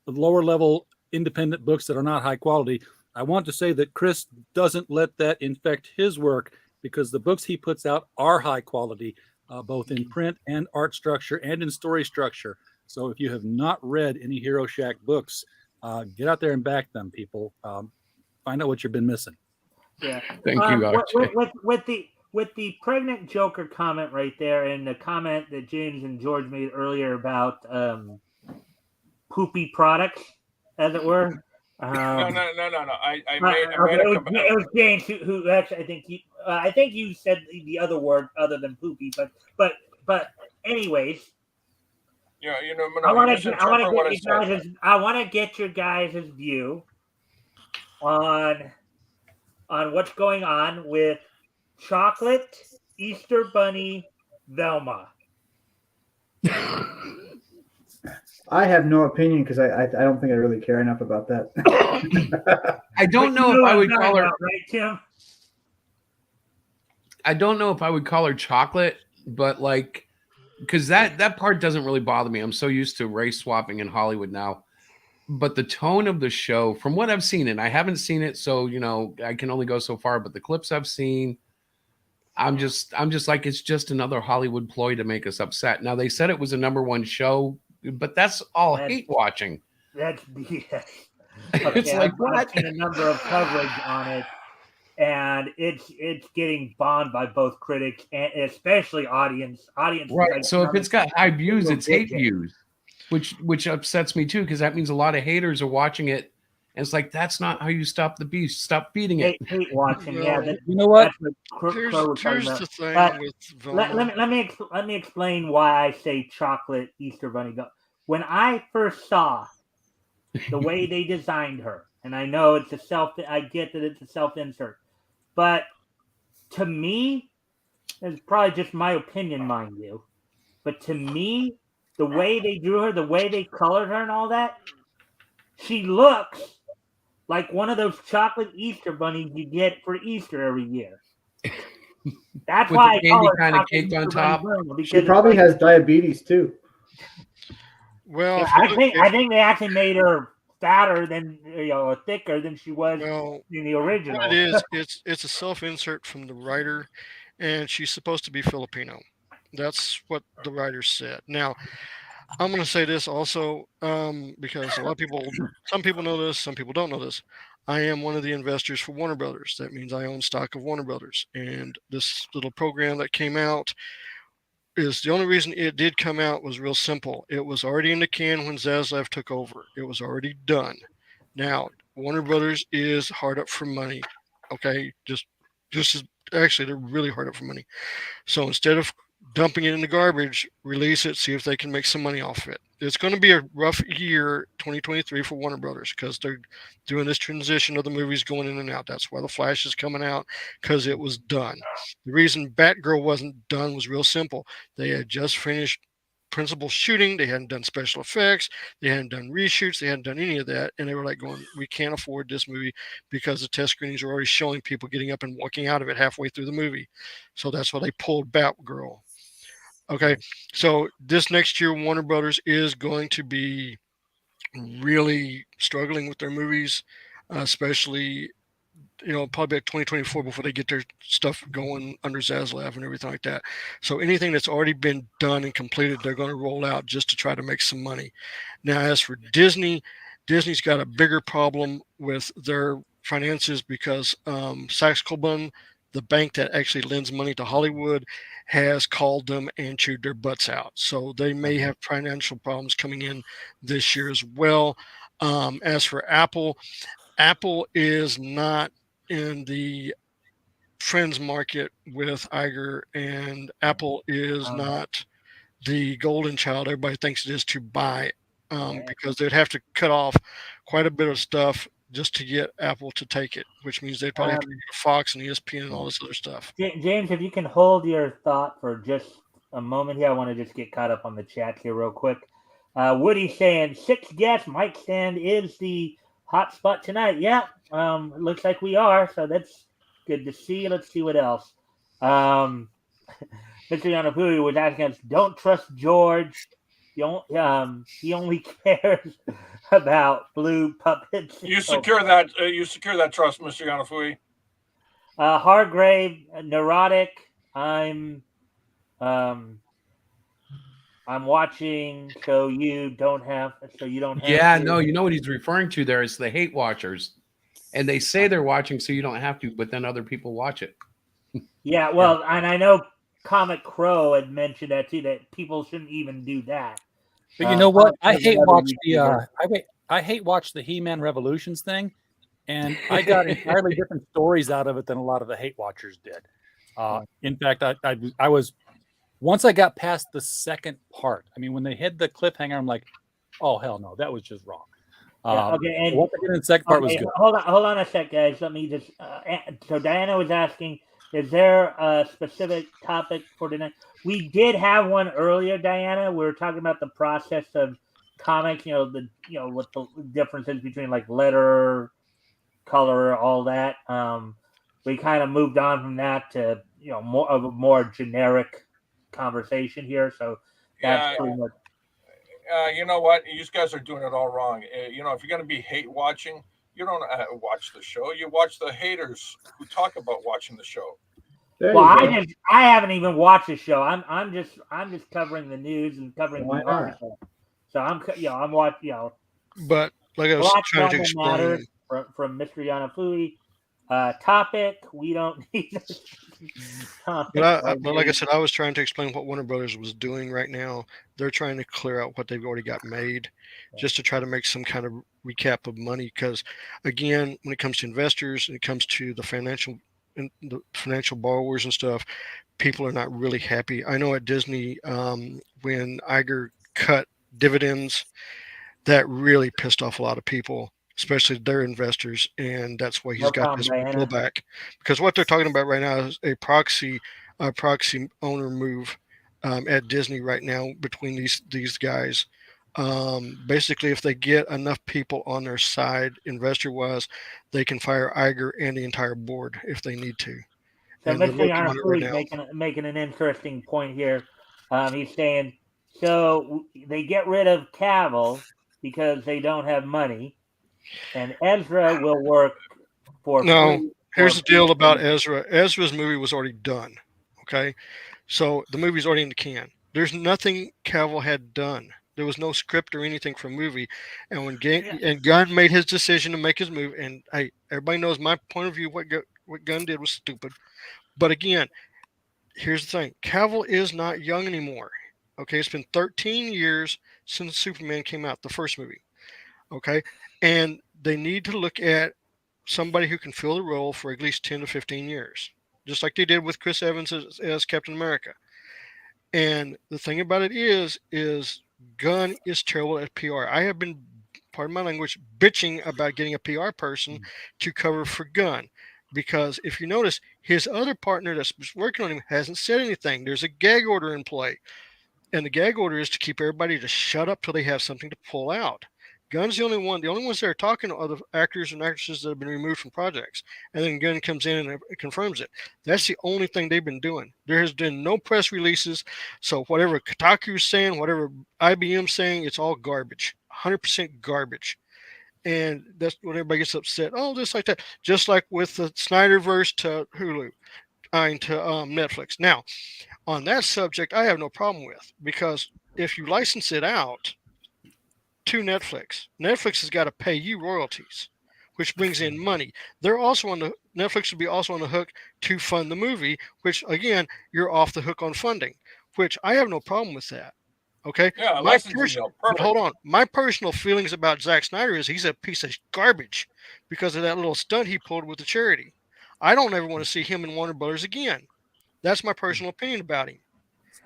lower level independent books that are not high quality, I want to say that Chris doesn't let that infect his work, because the books he puts out are high quality, both in print and art structure and in story structure. So if you have not read any Hero Shack books, get out there and back them, people. Find out what you've been missing. Yeah. Thank you, with the pregnant Joker comment right there, and the comment that James and George made earlier about poopy products, as it were. No. I made it was James who actually I think you said the other word other than poopy, but anyways. Yeah, I want to get your guys' view on what's going on with Chocolate Easter Bunny Velma. I have no opinion because I don't think I really care enough about that. I don't know if I would call her, right, Tim? I don't know if I would call her chocolate, but like, because that part doesn't really bother me. I'm so used to race swapping in Hollywood now. But the tone of the show, from what I've seen, and I haven't seen it, so I can only go so far. But the clips I've seen, I'm just like, it's just another Hollywood ploy to make us upset. Now they said it was a #1 show, but that's all hate watching. That's BS. It's like I've seen a number of coverage on it, and it's getting bombed by both critics and especially audience. Right. Like, so if it's got high views, it's hate views, which upsets me too, because that means a lot of haters are watching it, and it's like, that's not how you stop the beast. Stop feeding it. Hate watching. Well, yeah. You know what? Here's the thing with Velma. Let me explain why I say chocolate Easter Bunny. When I first saw the way they designed her, and I know I get that it's a self-insert, but to me, it's probably just my opinion, mind you, but to me, the way they drew her, the way they colored her and all that, she looks like one of those chocolate Easter bunnies you get for Easter every year. That's With why the I call candy her kinda chocolate caked on chip top. Inferno, because She it's probably like, has diabetes too. Well, yeah, if you look, I think they actually made her fatter than or thicker than she was well, in the what original. it is, it's a self-insert from the writer, and she's supposed to be Filipino. That's what the writer said. Now, I'm going to say this also because a lot of people, some people know this, some people don't know this. I am one of the investors for Warner Brothers. That means I own stock of Warner Brothers. And this little program that came out is the only reason it did come out was real simple. It was already in the can when Zaslav took over. It was already done. Now, Warner Brothers is hard up for money. Okay, just as, actually they're really hard up for money. So instead of dumping it in the garbage, release it, see if they can make some money off of it. It's going to be a rough year, 2023, for Warner Brothers because they're doing this transition of the movies going in and out. That's why The Flash is coming out because it was done. The reason Batgirl wasn't done was real simple. They had just finished principal shooting. They hadn't done special effects. They hadn't done reshoots. They hadn't done any of that. And they were like going, we can't afford this movie because the test screenings are already showing people getting up and walking out of it halfway through the movie. So that's why they pulled Batgirl. Okay. So this next year, Warner Brothers is going to be really struggling with their movies, especially probably like 2024 before they get their stuff going under Zaslav and everything like that. So anything that's already been done and completed, they're going to roll out just to try to make some money. Now, as for Disney, Disney's got a bigger problem with their finances because Sachs Coburn, the bank that actually lends money to Hollywood, has called them and chewed their butts out. So they may have financial problems coming in this year as well. As for Apple, Apple is not in the friends market with Iger, and Apple is not the golden child everybody thinks it is to buy, because they'd have to cut off quite a bit of stuff just to get Apple to take it, which means they'd probably have to go to Fox and ESPN and all this other stuff. James, if you can hold your thought for just a moment here, I want to just get caught up on the chat here real quick. Woody saying 6 guests, Mikestand is the hot spot tonight. Yeah, it looks like we are, so that's good to see. Let's see what else. Mr. Yanapuri was asking us, don't trust George. He only cares about blue puppets. You secure that. You secure that trust, Mr. Yanafui. Hargrave, neurotic. I'm watching, so you don't have. Yeah, to. no, you know what he's referring to there is the hate watchers. And they say they're watching so you don't have to, but then other people watch it. Yeah, well, and I know Comic Crow had mentioned that too, that people shouldn't even do that. But you know what? I hate watch the He-Man Revolutions thing, and I got entirely different stories out of it than a lot of the hate watchers did. In fact, I was once I got past the second part. I mean, when they hit the cliffhanger, I'm like, oh hell no, that was just wrong. Okay, and once I get in the second part was good. Hold on a sec, guys. Let me just. So Diana was asking, is there a specific topic for tonight? We did have one earlier, Diana. We were talking about the process of comics. What the differences between like letter, color, all that. We kind of moved on from that to more of a more generic conversation here. So that's pretty much. You know what? You guys are doing it all wrong. If you're going to be hate watching, you don't watch the show. You watch the haters who talk about watching the show. I haven't even watched the show. I'm just covering the news and covering the article. So I'm watching. But like I was trying to explain, from Mr. Yanafui. Topic. We don't need. but like I said, I was trying to explain what Warner Brothers was doing right now. They're trying to clear out what they've already got made, just to try to make some kind of recap of money. Because again, when it comes to investors and it comes to the financial borrowers and stuff, people are not really happy. I know at Disney, when Iger cut dividends, that really pissed off a lot of people, especially their investors, and that's why he's got this pullback. Because what they're talking about right now is a proxy owner move at Disney right now between these guys. Basically, if they get enough people on their side, investor-wise, they can fire Iger and the entire board if they need to. So And they're Mr. working on it right Yanafui's now. making an interesting point here. He's saying so they get rid of Cavill because they don't have money, and Ezra will work for No, free here's for the deal about free. Ezra. Ezra's movie was already done. Okay, so the movie's already in the can. There's nothing Cavill had done. There was no script or anything for a movie. And when Yeah. Gunn made his decision to make his move, and hey, everybody knows my point of view. What Gunn did was stupid. But again, here's the thing: Cavill is not young anymore. Okay, it's been 13 years since Superman came out, the first movie. Okay, and they need to look at somebody who can fill the role for at least 10 to 15 years, just like they did with Chris Evans as Captain America. And the thing about it is Gunn is terrible at PR. I have been, pardon my language, bitching about getting a PR person to cover for Gunn. Because if you notice, his other partner that's working on him hasn't said anything. There's a gag order in play. And the gag order is to keep everybody to shut up till they have something to pull out. Gunn's the only one. The only ones that are talking are the actors and actresses that have been removed from projects, and then Gunn comes in and confirms it. That's the only thing they've been doing. There has been no press releases, so whatever Kotaku's saying, whatever IBM's saying, it's all garbage. 100% garbage. And that's when everybody gets upset. Oh, just like that. Just like with the Snyderverse to Hulu, to Netflix. Now, on that subject, I have no problem with, because if you license it out to Netflix, Netflix has got to pay you royalties, which brings in money. They're also on the Netflix would be also on the hook to fund the movie, which again you're off the hook on funding, which I have no problem with that. Okay, Yeah, licensing deal. but hold Perfect. on, my personal feelings about Zack Snyder is he's a piece of garbage because of that little stunt he pulled with the charity. I don't ever want to see him in Warner Brothers again. That's my personal opinion about him,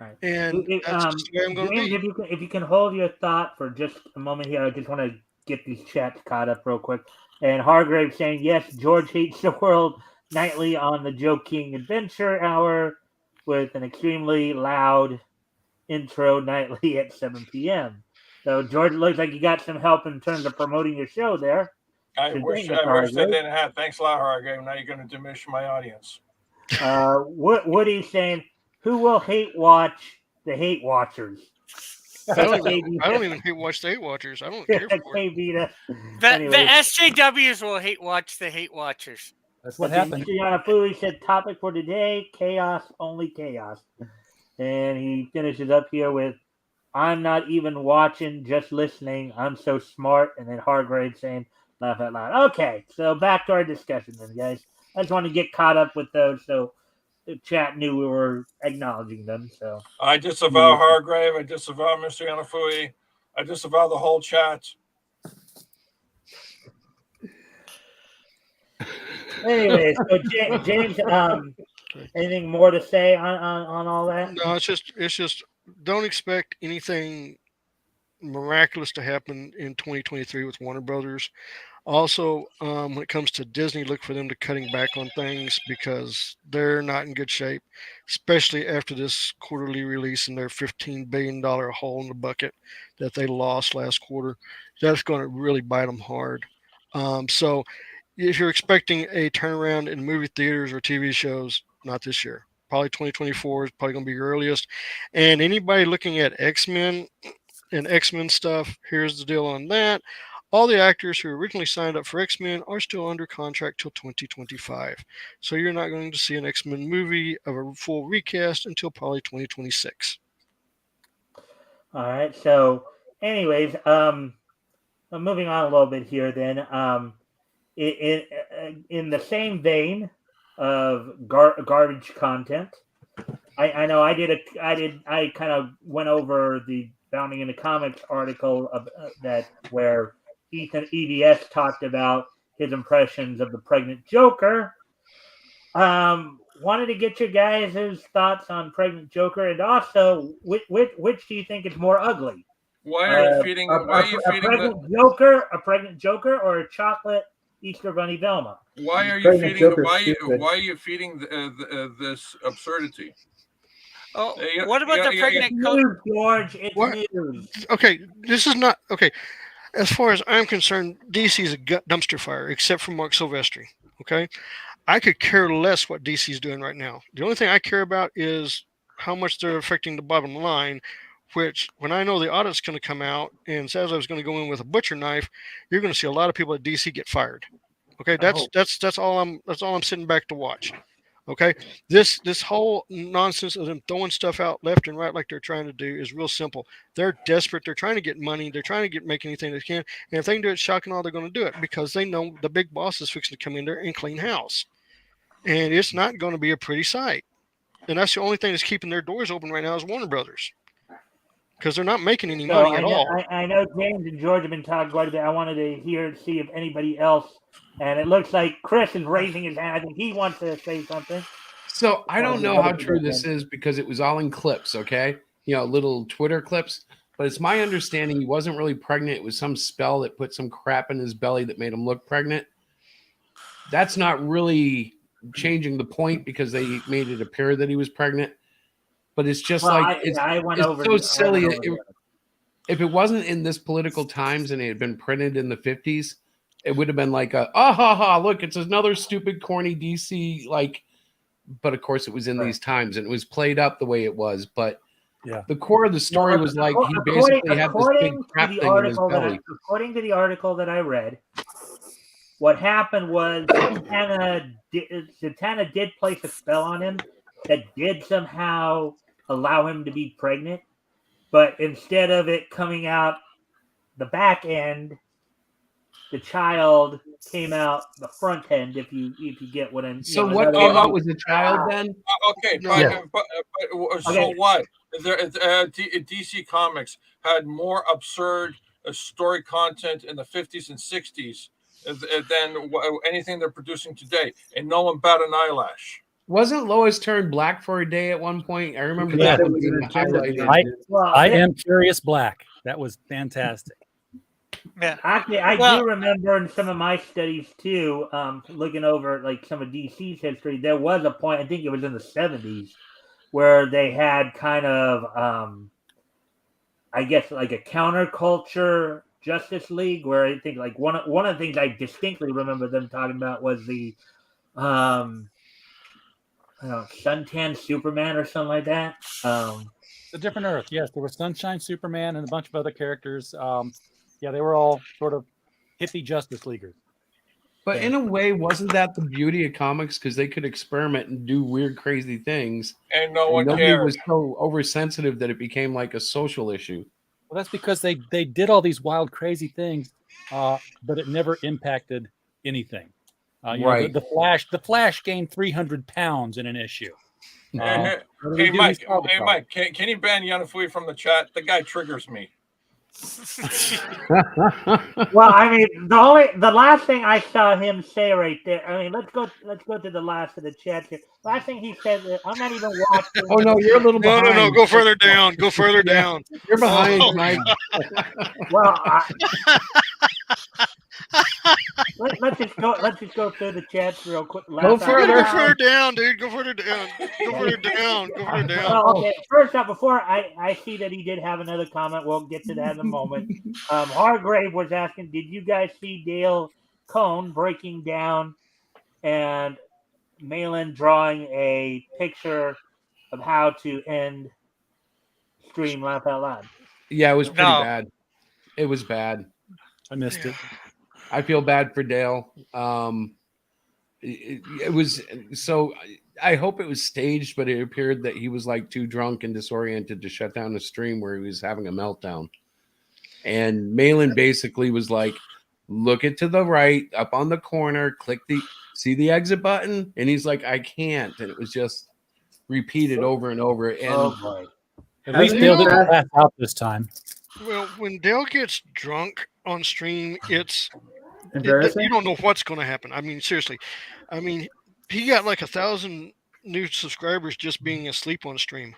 All right. and that's just the way I'm going to James, be. if you can hold your thought for just a moment here, I just want to get these chats caught up real quick. And Hargrave saying yes, George hates the world nightly on the Joe King Adventure Hour with an extremely loud intro nightly at 7 p.m. So George, it looks like you got some help in terms of promoting your show there. I So wish thank you, I wish they Hargrave. didn't have. Thanks a lot, Hargrave. Now you're going to diminish my audience. Woody's saying, who will hate watch the hate watchers? I don't even hate watch the Hate Watchers. I don't care for it. KBita. The Anyway, SJWs will hate watch the hate watchers. That's what okay, happened. Mr. Yanafui said topic for today, chaos, only chaos. And he finishes up here with, I'm not even watching, just listening. I'm so smart. And then Hargrave saying, laugh out loud. Okay, so back to our discussion then, guys. I just want to get caught up with those so the chat knew we were acknowledging them. So I disavow Hargrave. I disavow Mr. Yanafui. I disavow the whole chat. anyway, so James, anything more to say on all that? No, it's just don't expect anything miraculous to happen in 2023 with Warner Brothers. Also, when it comes to Disney, look for them to cutting back on things because they're not in good shape, especially after this quarterly release and their $15 billion hole in the bucket that they lost last quarter. That's going to really bite them hard. So if you're expecting a turnaround in movie theaters or TV shows, not this year. Probably 2024 is probably going to be your earliest. And anybody looking at X-Men and X-Men stuff, here's the deal on that. All the actors who originally signed up for X-Men are still under contract till 2025. So you're not going to see an X-Men movie of a full recast until probably 2026. All right. So, anyways, moving on a little bit here. Then, in the same vein of garbage content, I know I kind of went over the Bounding into Comics article of, that where Ethan EDS talked about his impressions of the pregnant Joker. Wanted to get your guys' thoughts on pregnant Joker, and also which do you think is more ugly? Why are you feeding? Why are you feeding a pregnant Joker, or a chocolate Easter Bunny Velma? Why are you Pregnant feeding? Joker's Why stupid. are you feeding this absurdity? Oh, what about the pregnant news, George? It's What? news. Okay, this is not okay. As far as I'm concerned, DC is a dumpster fire, except for Mark Silvestri. Okay, I could care less what DC's doing right now. The only thing I care about is how much they're affecting the bottom line. Which, when I know the audit's going to come out and says I was going to go in with a butcher knife, you're going to see a lot of people at DC get fired. Okay, that's all I'm sitting back to watch. Okay, this whole nonsense of them throwing stuff out left and right like they're trying to do is real simple. They're desperate. They're trying to get money. They're trying to make anything they can. And if they can do it shock and all, they're going to do it because they know the big boss is fixing to come in there and clean house. And it's not going to be a pretty sight. And that's the only thing that's keeping their doors open right now is Warner Brothers. Because they're not making any money at all. I know James and George have been talking quite a bit. I wanted to see if anybody else, and it looks like Chris is raising his hand. I think he wants to say something. So I don't know how true this is because it was all in clips, okay? Little Twitter clips. But it's my understanding he wasn't really pregnant. It was some spell that put some crap in his belly that made him look pregnant. That's not really changing the point because they made it appear that he was pregnant. But it's just it's so silly. If it wasn't in this political times and it had been printed in the 50s, it would have been like look, it's another stupid, corny DC, but of course it was in these times and it was played up the way it was. But the core of the story was like he basically had this big crap thing in his belly. According to the article that I read, what happened was Zatanna did place a spell on him that did somehow allow him to be pregnant, but instead of it coming out the back end, the child came out the front end. If you get what I'm. So what came out was the child then? Okay, but so what? DC Comics had more absurd story content in the 50s and 60s than anything they're producing today, and no one bat an eyelash. Wasn't Lois turned black for a day at one point? I remember that being highlighted. I am Curious Black. That was fantastic. Yeah, actually, I do remember in some of my studies too, looking over some of DC's history. There was a point, I think it was in the 70s, where they had kind of, I guess, like a counterculture Justice League, where I think one of the things I distinctly remember them talking about was the Suntan Superman or something like that. The Different Earth. Yes, there was Sunshine Superman and a bunch of other characters. They were all sort of hippie Justice Leaguers. But in a way, wasn't that the beauty of comics? Because they could experiment and do weird, crazy things. And nobody was so oversensitive that it became like a social issue. Well, that's because they did all these wild, crazy things, but it never impacted anything. Right. The Flash gained 300 pounds in an issue. Hey, Mike, can you ban Yanafui from the chat? The guy triggers me. Well, I mean, the last thing I saw him say right there. I mean, let's go to the last of the chat here. Last thing he said, I'm not even watching. Oh no, you're a little behind. No, go further down. Go further down. You're behind, Mike. Well, let's just go through the chats real quick. Go further down, dude. Go further down. Go further down. Well, okay. First up, before I see that he did have another comment. We'll get to that in a moment. Hargrave was asking, did you guys see Dale Cohn breaking down and Malin drawing a picture of how to end stream Laugh Out Loud? Yeah, it was pretty bad. It was bad. I missed it. I feel bad for Dale. It was so. I hope it was staged, but it appeared that he was too drunk and disoriented to shut down the stream where he was having a meltdown. And Malin basically was like, "Look it to the right, up on the corner, see the exit button," and he's like, "I can't," and it was just repeated over and over. And at least Dale didn't pass out this time. Well, when Dale gets drunk on stream, it's embarrassing. You don't know what's going to happen. I mean, seriously. I mean, he got 1,000 new subscribers just being asleep on stream.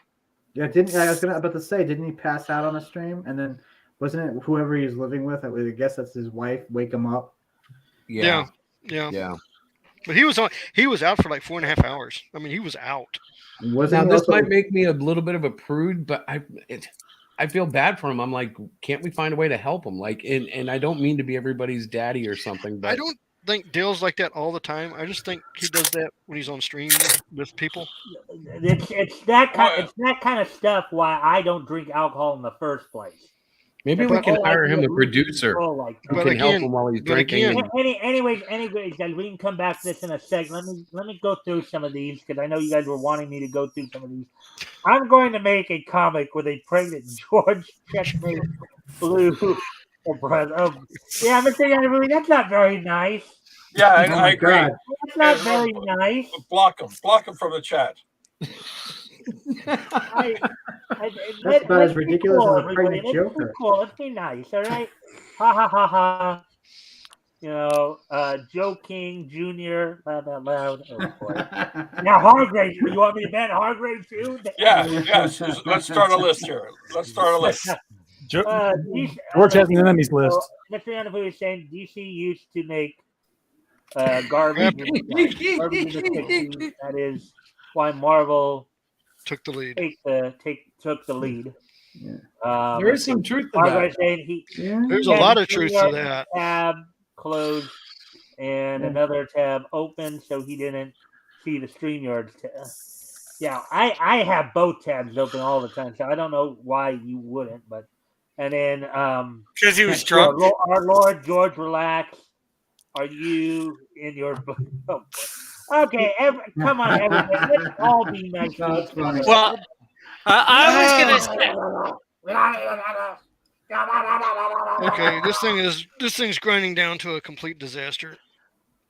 Yeah, I was about to say, didn't he pass out on a stream? And then wasn't it whoever he was living with? I guess that's his wife. Wake him up. Yeah. But he was out for 4.5 hours. I mean, he was out. Now this might make me a little bit of a prude, but I feel bad for him. I'm like, can't we find a way to help him? And I don't mean to be everybody's daddy or something, but think Dale's like that all the time. I just think he does that when he's on stream with people. It's that kind of stuff why I don't drink alcohol in the first place. Maybe That's we the can whole hire idea him a of losing producer control like who But can help again- him while he's but drinking. again- and- Anyways, guys, we can come back to this in a second. Let me go through some of these because I know you guys were wanting me to go through some of these. I'm going to make a comic with a pregnant George Checkmate Blue brother. Oh, yeah, but that's not very nice. Yeah, Oh I my agree. God. That's not very nice. Block him from the chat. That's about as Let's be ridiculous cool, as a pregnant everybody. Let's be Joker. cool. Let's be nice, all right? Ha ha ha ha. You know, Joe King Jr. Laugh out loud. Oh boy. Now Hargrave. You want me to ban Hargrave too? Yes. Let's start a list here. Let's start a list. George has an enemies list. Mr. Yanafu is saying DC used to make garbage. Garbage in the 60s. That is why Marvel Took the lead. took the lead. Yeah. There is some truth to Hargrave that. saying There's he a had lot of the truth to that. tab closed and another tab open, so he didn't see the StreamYard tab. Yeah, I have both tabs open all the time, so I don't know why you wouldn't. But and then Because he was drunk. our Lord George, relax. Are you in your book? Oh, okay, come on, everybody. Let's all be nice to each other. Well, I was gonna say. Okay, this thing's grinding down to a complete disaster.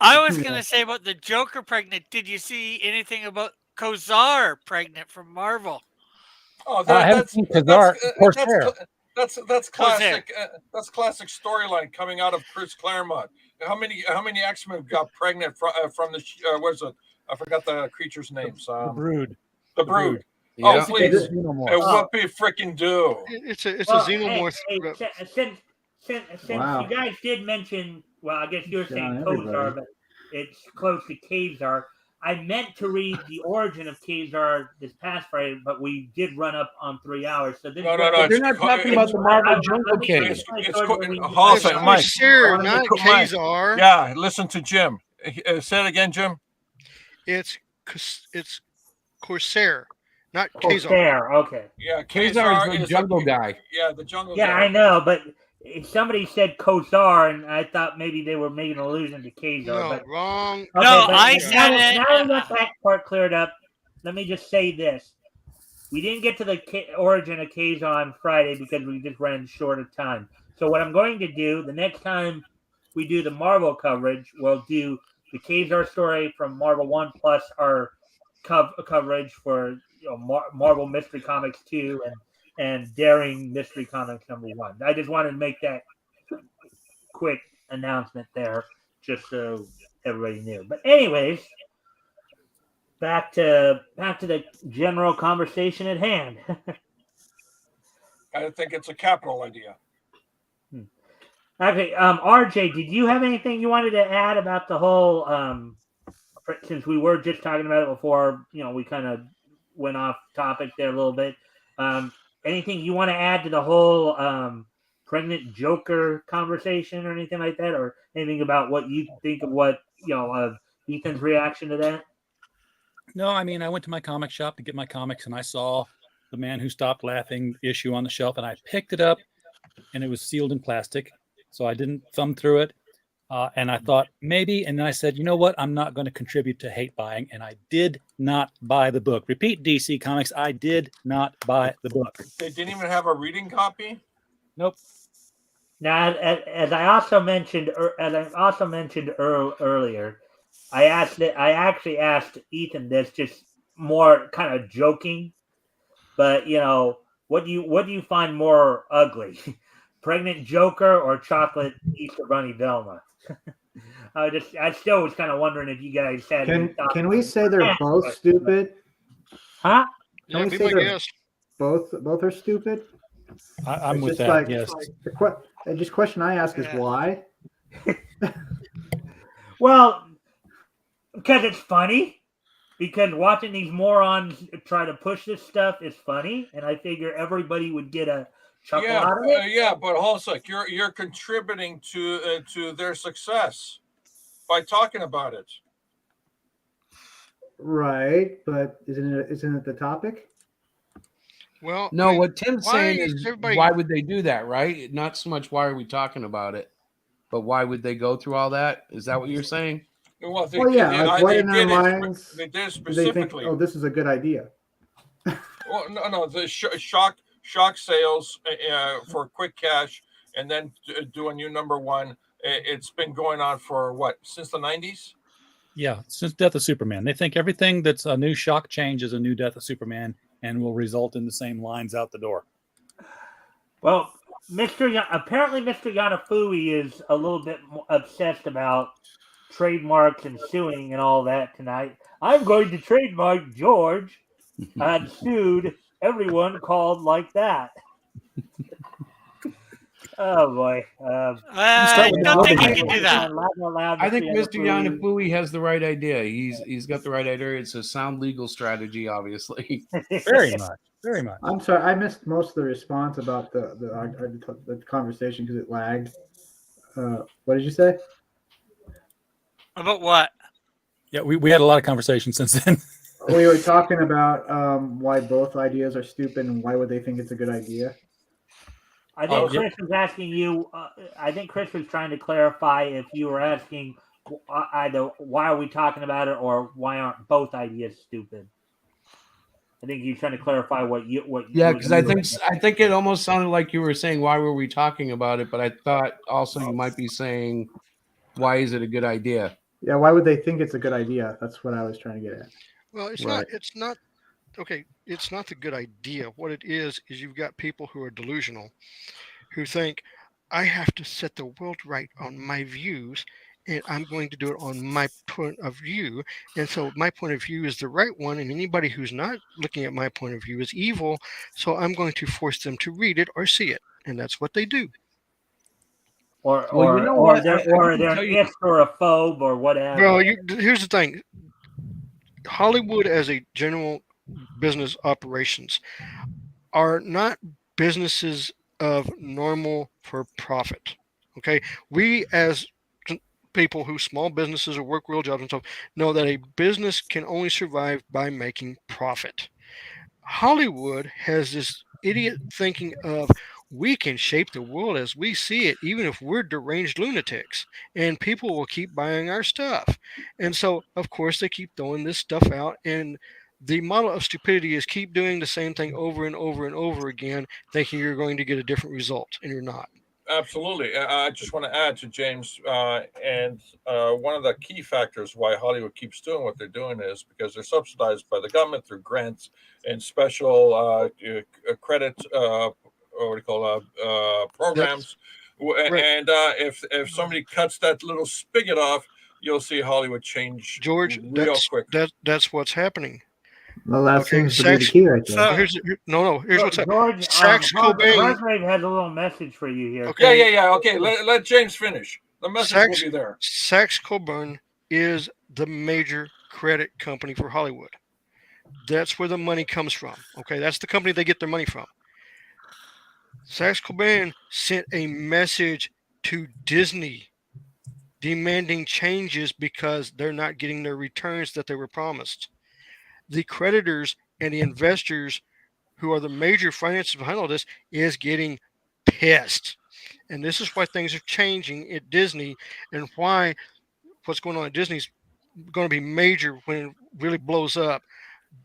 I was gonna say about the Joker pregnant. Did you see anything about Kozar pregnant from Marvel? Oh, I haven't seen Kozar. Corsair. That's classic. That's classic storyline coming out of Chris Claremont. How many X-Men got pregnant from the where's it? I forgot the creature's names. The Brood. The Brood. Yeah. Oh please, it would be freaking do. It's a xenomorph. Since Wow. you guys did mention, well, I guess you're saying Yeah, Kozar, but it's close to Kazar. I meant to read the origin of Kazar this past Friday, but we did run up on 3 hours. So this No. They're not talking about the Marvel Jungle King. It's It's Mike. Corsair, not Mike. Kazar. Yeah, listen to Jim. Say it again, Jim. It's Corsair, not Kazar. Corsair, okay. Yeah, Kazar is the jungle guy. Yeah, the jungle Yeah, guy. I know, but somebody said Kozar, and I thought maybe they were making an allusion to Kazar. No, but wrong. okay, No, but I now said it. Now we got that part cleared up. Let me just say this. We didn't get to the origin of Kazar on Friday because we just ran short of time. So what I'm going to do, the next time we do the Marvel coverage, we'll do the Kazar story from Marvel 1 plus our coverage for Marvel Mystery Comics 2 and Daring Mystery Comics #1. I just wanted to make that quick announcement there just so everybody knew. But anyways, back to the general conversation at hand. I think it's a capital idea. Okay, RJ, did you have anything you wanted to add about the whole since we were just talking about it before, we kind of went off topic there a little bit. Anything you want to add to the whole pregnant Joker conversation or anything like that, or anything about what you think of what of Ethan's reaction to that? No, I mean, I went to my comic shop to get my comics, and I saw The Man Who Stopped Laughing issue on the shelf, and I picked it up, and it was sealed in plastic, so I didn't thumb through it. And I thought maybe, and then I said, you know what? I'm not going to contribute to hate buying, and I did not buy the book. Repeat, DC Comics, I did not buy the book. They didn't even have a reading copy. Nope. Now, as I also mentioned earlier, I actually asked Ethan this, just more kind of joking, but what do you find more ugly, pregnant Joker or chocolate Easter Bunny Velma? I still was kind of wondering if you guys had. Can we say they're both stupid? Huh? Yeah, we be say my they're guest. both are stupid? I'm It's with just that. like- Yes. The question I ask is why? Well, because it's funny. Because watching these morons try to push this stuff is funny, and I figure everybody would get a chuckle out of it. Yeah, but Holsek, you're contributing to their success. by talking about it. Right, but isn't it the topic? Well, No, what Tim's why saying is, everybody- why would they do that, right? Not so much why are we talking about it, but why would they go through all that? Is that what you're saying? Well, they, Well, yeah, they, like what they in their did it. minds They did it do they think? specifically. Oh, this is a good idea. Well, no, the shock sales for quick cash, and then do a new number one. It's been going on for what, since the 90s? Yeah, since Death of Superman. They think everything that's a new shock change is a new Death of Superman and will result in the same lines out the door. Well, apparently Mr. Yanafui is a little bit obsessed about trademarks and suing and all that tonight. I'm going to trademark George and sued everyone called like that. Oh boy! I don't think he can do that. I think Mr. Yanafui has the right idea. He's got the right idea. It's a sound legal strategy, obviously. Very much, very much. I'm sorry, I missed most of the response about the conversation because it lagged. What did you say? About what? Yeah, we had a lot of conversation since then. We were talking about why both ideas are stupid and why would they think it's a good idea. I think Chris was asking you. I think Chris was trying to clarify if you were asking either why are we talking about it or why aren't both ideas stupid. I think you're trying to clarify what. Yeah, because I think it almost sounded like you were saying why were we talking about it, but I thought also you might be saying why is it a good idea? Yeah, why would they think it's a good idea? That's what I was trying to get at. Well, it's not. Okay, it's not the good idea. What it is you've got people who are delusional, who think I have to set the world right on my views, and I'm going to do it on my point of view. And so my point of view is the right one, and anybody who's not looking at my point of view is evil. So I'm going to force them to read it or see it, and that's what they do. Or they're an ist or a phobe or whatever. Well, here's the thing. Hollywood as a general business operations are not businesses of normal for profit. Okay, we as people who small businesses or work real jobs and stuff know that a business can only survive by making profit. Hollywood has this idiot thinking of we can shape the world as we see it, even if we're deranged lunatics, and people will keep buying our stuff. And so, of course, they keep throwing this stuff out. And the model of stupidity is keep doing the same thing over and over and over again, thinking you're going to get a different result, and you're not. Absolutely. I just want to add to James, and one of the key factors why Hollywood keeps doing what they're doing is because they're subsidized by the government through grants and special credit, what do you call programs. Right. And if somebody cuts that little spigot off, you'll see Hollywood change, George, real quick. That's what's happening. Well, that seems to be the key right there. Here's what's happening. George, Sax Cobain Hargrave has a little message for you here. Okay. Yeah. Okay, let James finish. The message will be there. Sax Cobain is the major credit company for Hollywood. That's where the money comes from. Okay, that's the company they get their money from. Sax Cobain sent a message to Disney demanding changes because they're not getting their returns that they were promised. The creditors and the investors who are the major finances behind all this is getting pissed. And this is why things are changing at Disney and why what's going on at Disney is going to be major when it really blows up.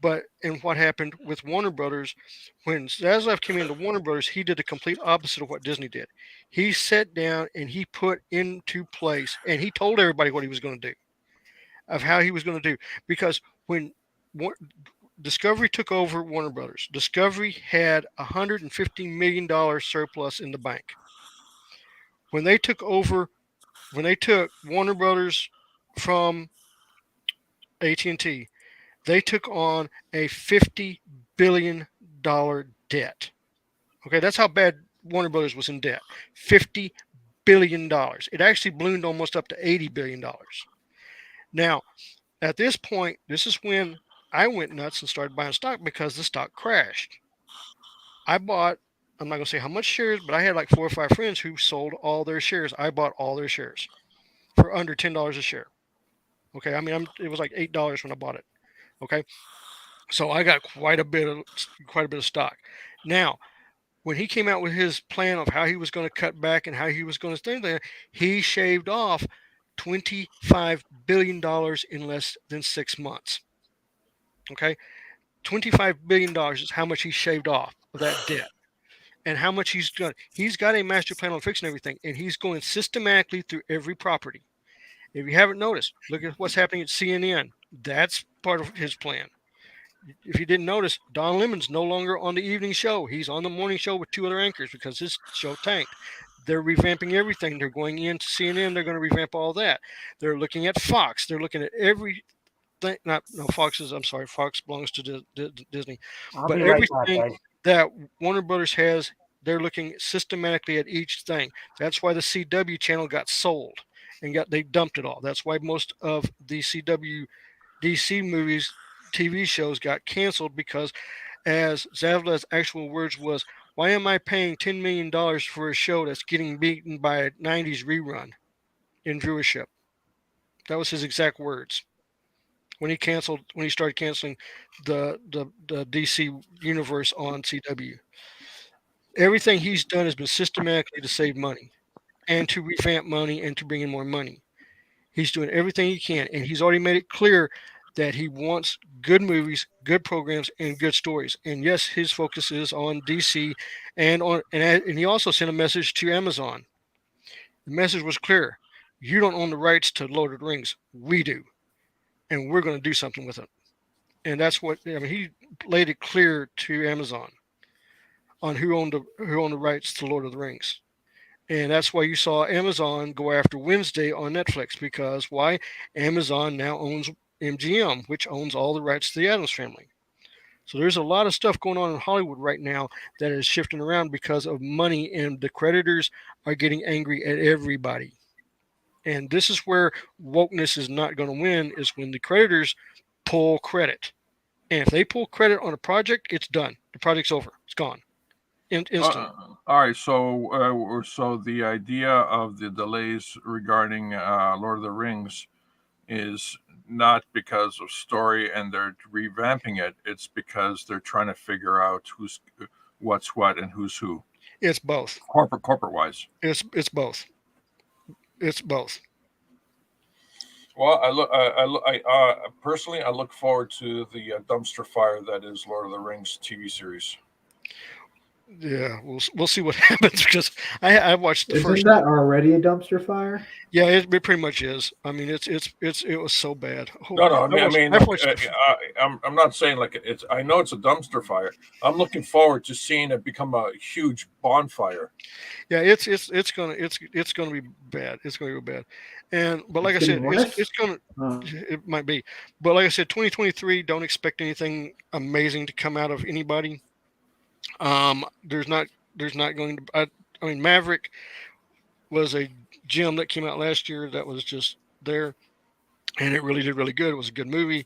But in what happened with Warner Brothers, when Zaslav came into Warner Brothers, he did the complete opposite of what Disney did. He sat down and he put into place, and he told everybody what he was going to do, of how he was going to do. Because when Discovery took over Warner Brothers, Discovery had $150 million surplus in the bank. When they took Warner Brothers from AT&T, they took on a $50 billion debt. Okay, that's how bad Warner Brothers was in debt. $50 billion. It actually ballooned almost up to $80 billion. Now, at this point, this is when I went nuts and started buying stock because the stock crashed. I'm not going to say how much shares, but I had like 4 or 5 friends who sold all their shares. I bought all their shares for under $10 a share. Okay, I mean, it was like $8 when I bought it. Okay, so I got quite a bit of stock. Now, when he came out with his plan of how he was going to cut back and how he was going to stay there, he shaved off $25 billion in less than 6 months. Okay, $25 billion is how much he shaved off of that debt. And how much he's done. He's got a master plan on fixing everything, and he's going systematically through every property. If you haven't noticed, look at what's happening at CNN. That's part of his plan. If you didn't notice, Don Lemon's no longer on the evening show. He's on the morning show with two other anchors because his show tanked. They're revamping everything. They're going into CNN. They're going to revamp all that. They're looking at Fox. They're looking at every not no Fox's. I'm sorry, Fox belongs to Disney, I'll but be right back, everything guys. that Warner Brothers has, they're looking systematically at each thing. That's why the CW channel got sold and they dumped it all. That's why most of the CW DC movies, TV shows got canceled because, as Zavla's actual words was, "Why am I paying $10 million for a show that's getting beaten by a '90s rerun in viewership?" That was his exact words when he started canceling the DC universe on CW. Everything he's done has been systematically to save money and to revamp money and to bring in more money. He's doing everything he can, and he's already made it clear that he wants good movies, good programs, and good stories. And yes, his focus is on DC, and he also sent a message to Amazon. The message was clear: you don't own the rights to Lord of the Rings, we do, and we're going to do something with it. And that's what I mean. He laid it clear to Amazon on who owned the rights to Lord of the Rings. And that's why you saw Amazon go after Wednesday on Netflix because why? Amazon now owns MGM, which owns all the rights to the Addams family. So there's a lot of stuff going on in Hollywood right now that is shifting around because of money, and the creditors are getting angry at everybody. And this is where wokeness is not going to win, is when the creditors pull credit. And if they pull credit on a project, it's done. The project's over. It's gone. Instantly. All right, so the idea of the delays regarding Lord of the Rings is not because of story and they're revamping it. It's because they're trying to figure out what's what and who's who, It's both. corporate wise. It's both. It's both. Well, personally, I look forward to the dumpster fire that is Lord of the Rings TV series. Yeah, we'll see what happens because I watched the Isn't first. that already a dumpster fire? Yeah, it pretty much is. I mean, it was so bad. No, no. I mean, I've watched I'm not saying like it's. I know it's a dumpster fire. I'm looking forward to seeing it become a huge bonfire. yeah, it's gonna be bad. It's gonna be bad, but like I It's said, getting worse? it's gonna Oh. it might be, but like I said, 2023. Don't expect anything amazing to come out of anybody. There's not going to. I mean, Maverick was a gem that came out last year that was just there, and it really did really good. It was a good movie.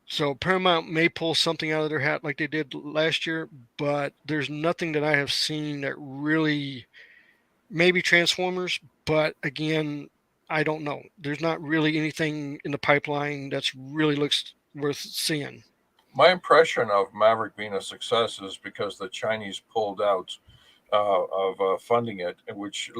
So Paramount may pull something out of their hat like they did last year, but there's nothing that I have seen that really maybe Transformers, but again, I don't know. There's not really anything in the pipeline that's really looks worth seeing. My impression of Maverick being a success is because the Chinese pulled out of funding it, which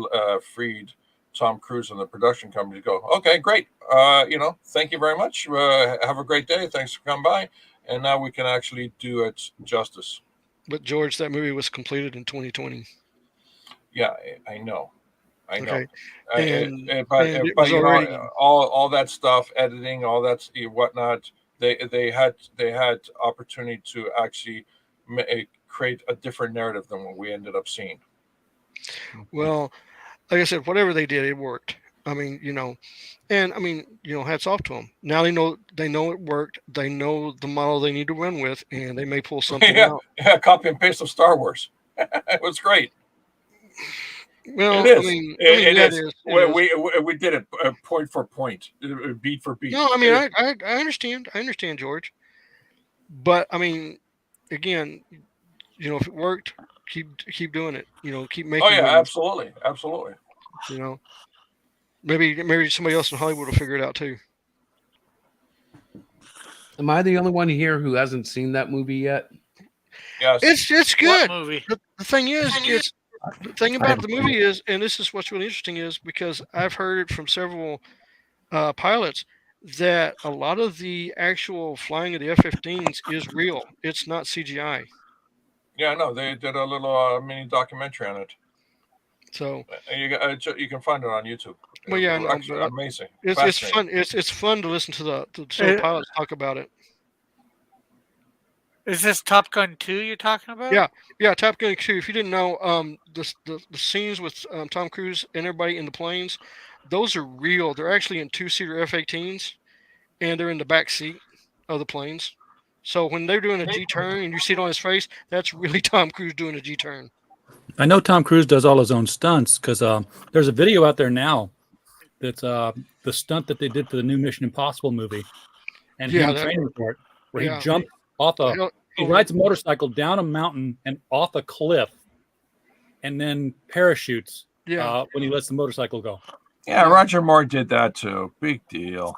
freed Tom Cruise and the production company to go, okay, great. Thank you very much. Have a great day. Thanks for coming by. And now we can actually do it justice. But George, that movie was completed in 2020. Yeah, I know. I know. Okay. But it was already all that stuff, editing, all that whatnot, they had opportunity to actually create a different narrative than what we ended up seeing. well, like I said, whatever they did, it worked. I mean, and I mean, hats off to them. Now they know it worked. They know the model they need to run with, and they may pull something out. Yeah, copy and paste of Star Wars. It was great. Well, it is. It is. We did it point for point, beat for beat. No, I mean, I understand. I understand, George. But I mean, again, if it worked, keep doing it. Keep making. Oh yeah, movies. absolutely. Maybe somebody else in Hollywood will figure it out too. Am I the only one here who hasn't seen that movie yet? Yes. It's What good. movie? The thing is, it's the thing about the movie is, and this is what's really interesting is because I've heard from several pilots that a lot of the actual flying of the F-15s is real. It's not CGI. Yeah, no, they did a little mini documentary on it. So, You can find it on YouTube. well, yeah, I know, Actually, but amazing. it's fun. It's fun to listen to the pilots talk about it. Is this Top Gun 2 you're talking about? Yeah, yeah. Top Gun 2. If you didn't know, the scenes with Tom Cruise and everybody in the planes, those are real. They're actually in two-seater F-18s, and they're in the back seat of the planes. So when they're doing a G-turn and you see it on his face, that's really Tom Cruise doing a G-turn. I know Tom Cruise does all his own stunts because there's a video out there now that's the stunt that they did for the new Mission Impossible movie, and Yeah, him that- training for it, where yeah. he jumped off a Hell, he over- rides a motorcycle down a mountain and off a cliff, and then parachutes Yeah. when he lets the motorcycle go. Yeah, Roger Moore did that too. Big deal.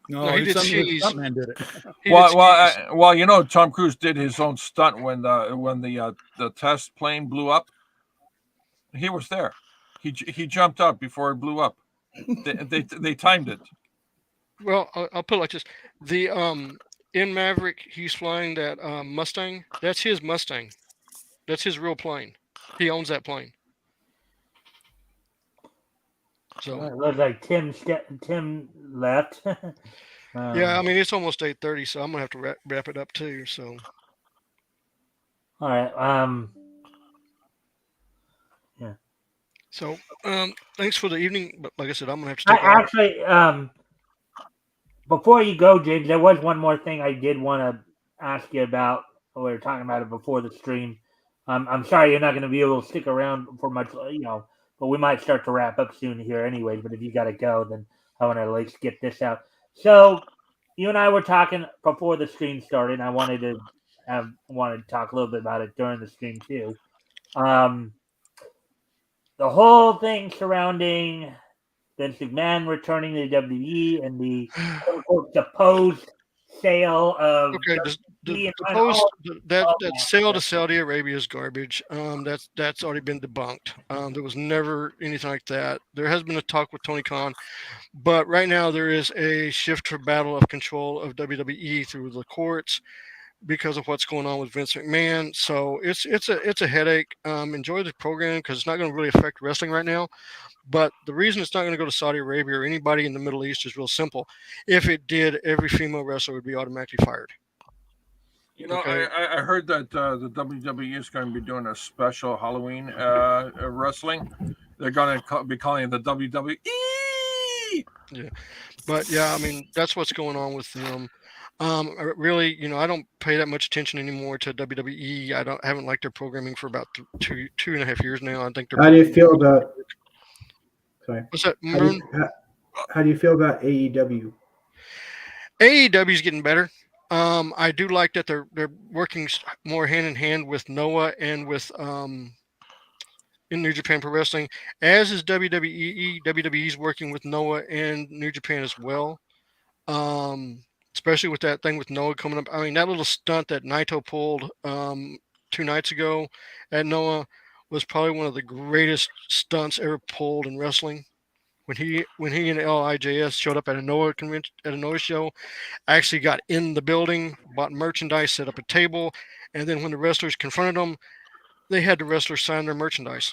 No, he did some of the cheese. stuntman did it. He did cheese. Well, you know, Tom Cruise did his own stunt when the test plane blew up. He was there. He jumped up before it blew up. They timed it. Well, I'll put it like this: the in Maverick, he's flying that Mustang. That's his Mustang. That's his real plane. He owns that plane. So It looks like Tim left. yeah, I mean it's almost 8:30, so I'm gonna have to wrap it up too. So All right. Yeah. so thanks for the evening. But like I said, I'm gonna have to take off. Actually, before you go, James, there was one more thing I did want to ask you about. We were talking about it before the stream. I'm sorry you're not going to be able to stick around for much, but we might start to wrap up soon here anyway. But if you got to go, then I want to at least get this out. So you and I were talking before the stream started, and I wanted to talk a little bit about it during the stream too. The whole thing surrounding Vince McMahon returning to WWE and the quote, supposed sale of Okay, the post that sale to Saudi Arabia is garbage. That's already been debunked. There was never anything like that. There has been a talk with Tony Khan, but right now there is a shift for battle of control of WWE through the courts because of what's going on with Vince McMahon. So it's a headache. Enjoy the program because it's not going to really affect wrestling right now. But the reason it's not going to go to Saudi Arabia or anybody in the Middle East is real simple. If it did, every female wrestler would be automatically fired. You know, Okay. I heard that the WWE is going to be doing a special Halloween wrestling. They're going to be calling it the WWE. But yeah, I mean that's what's going on with them. Really, I don't pay that much attention anymore to WWE. I haven't liked their programming for about 2.5 years now. I think they're. How do you feel about? Sorry. What's that? How do you feel about AEW? AEW is getting better. I do like that they're working more hand in hand with Noah and with in New Japan Pro Wrestling, as is WWE. WWE is working with Noah and New Japan as well. Especially with that thing with Noah coming up. I mean, that little stunt that Naito pulled 2 nights ago at Noah was probably one of the greatest stunts ever pulled in wrestling. When he and LIJS showed up at a Noah convention, at a Noah show, actually got in the building, bought merchandise, set up a table, and then when the wrestlers confronted them, they had the wrestlers sign their merchandise.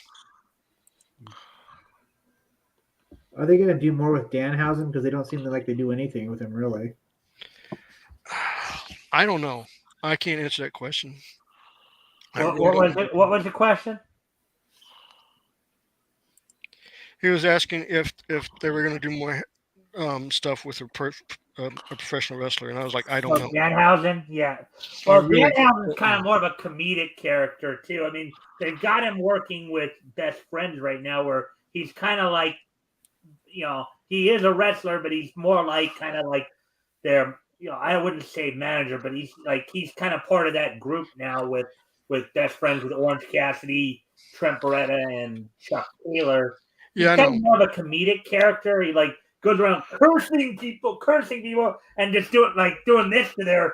Are they going to do more with Danhausen? Because they don't seem like they do anything with him, really. I don't know. I can't answer that question. What was the question? He was asking if they were going to do more stuff with a professional wrestler, and I was like, I don't know. Danhausen, yeah. Well, Danhausen's kind of more of a comedic character too. I mean, they've got him working with Best Friends right now, where he's kind of like, he is a wrestler, but he's more like kind of like their, I wouldn't say manager, but he's kind of part of that group now with Best Friends with Orange Cassidy, Trent Beretta, and Chuck Taylor. He's kind of more of a comedic character. He goes around cursing people, and just doing this to their,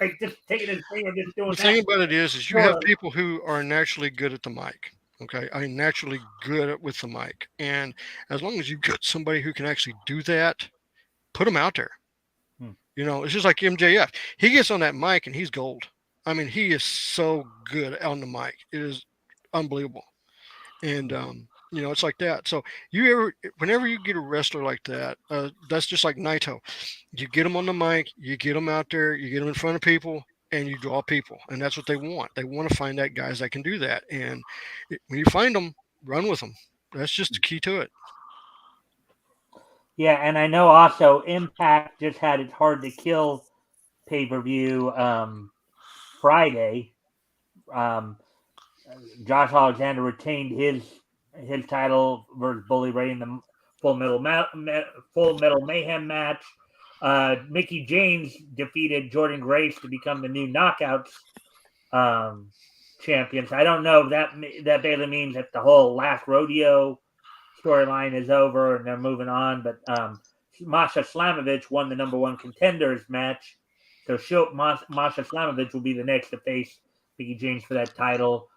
like just taking his thing and just doing The that. thing about it is you have people who are naturally good at the mic. Okay, I mean naturally good with the mic, and as long as you've got somebody who can actually do that, put them out there. You know, it's just like MJF. He gets on that mic and he's gold. I mean, he is so good on the mic. It is unbelievable. And you know, it's like that. So whenever you get a wrestler like that, that's just like Naito. You get them on the mic, you get them out there, you get them in front of people, and you draw people, and that's what they want. They want to find that guys that can do that. And when you find them, run with them. That's just the key to it. Yeah, and I know also Impact just had its Hard to Kill pay-per-view Friday. Josh Alexander retained his title versus Bully Ray in the Full Metal Mayhem match. Mickey James defeated Jordan Grace to become the new Knockouts champions. I don't know if that basically means that the whole Last Rodeo storyline is over and they're moving on, but Masha Slamovich won the number one contenders match, so Masha Slamovich will be the next to face Mickey James for that title.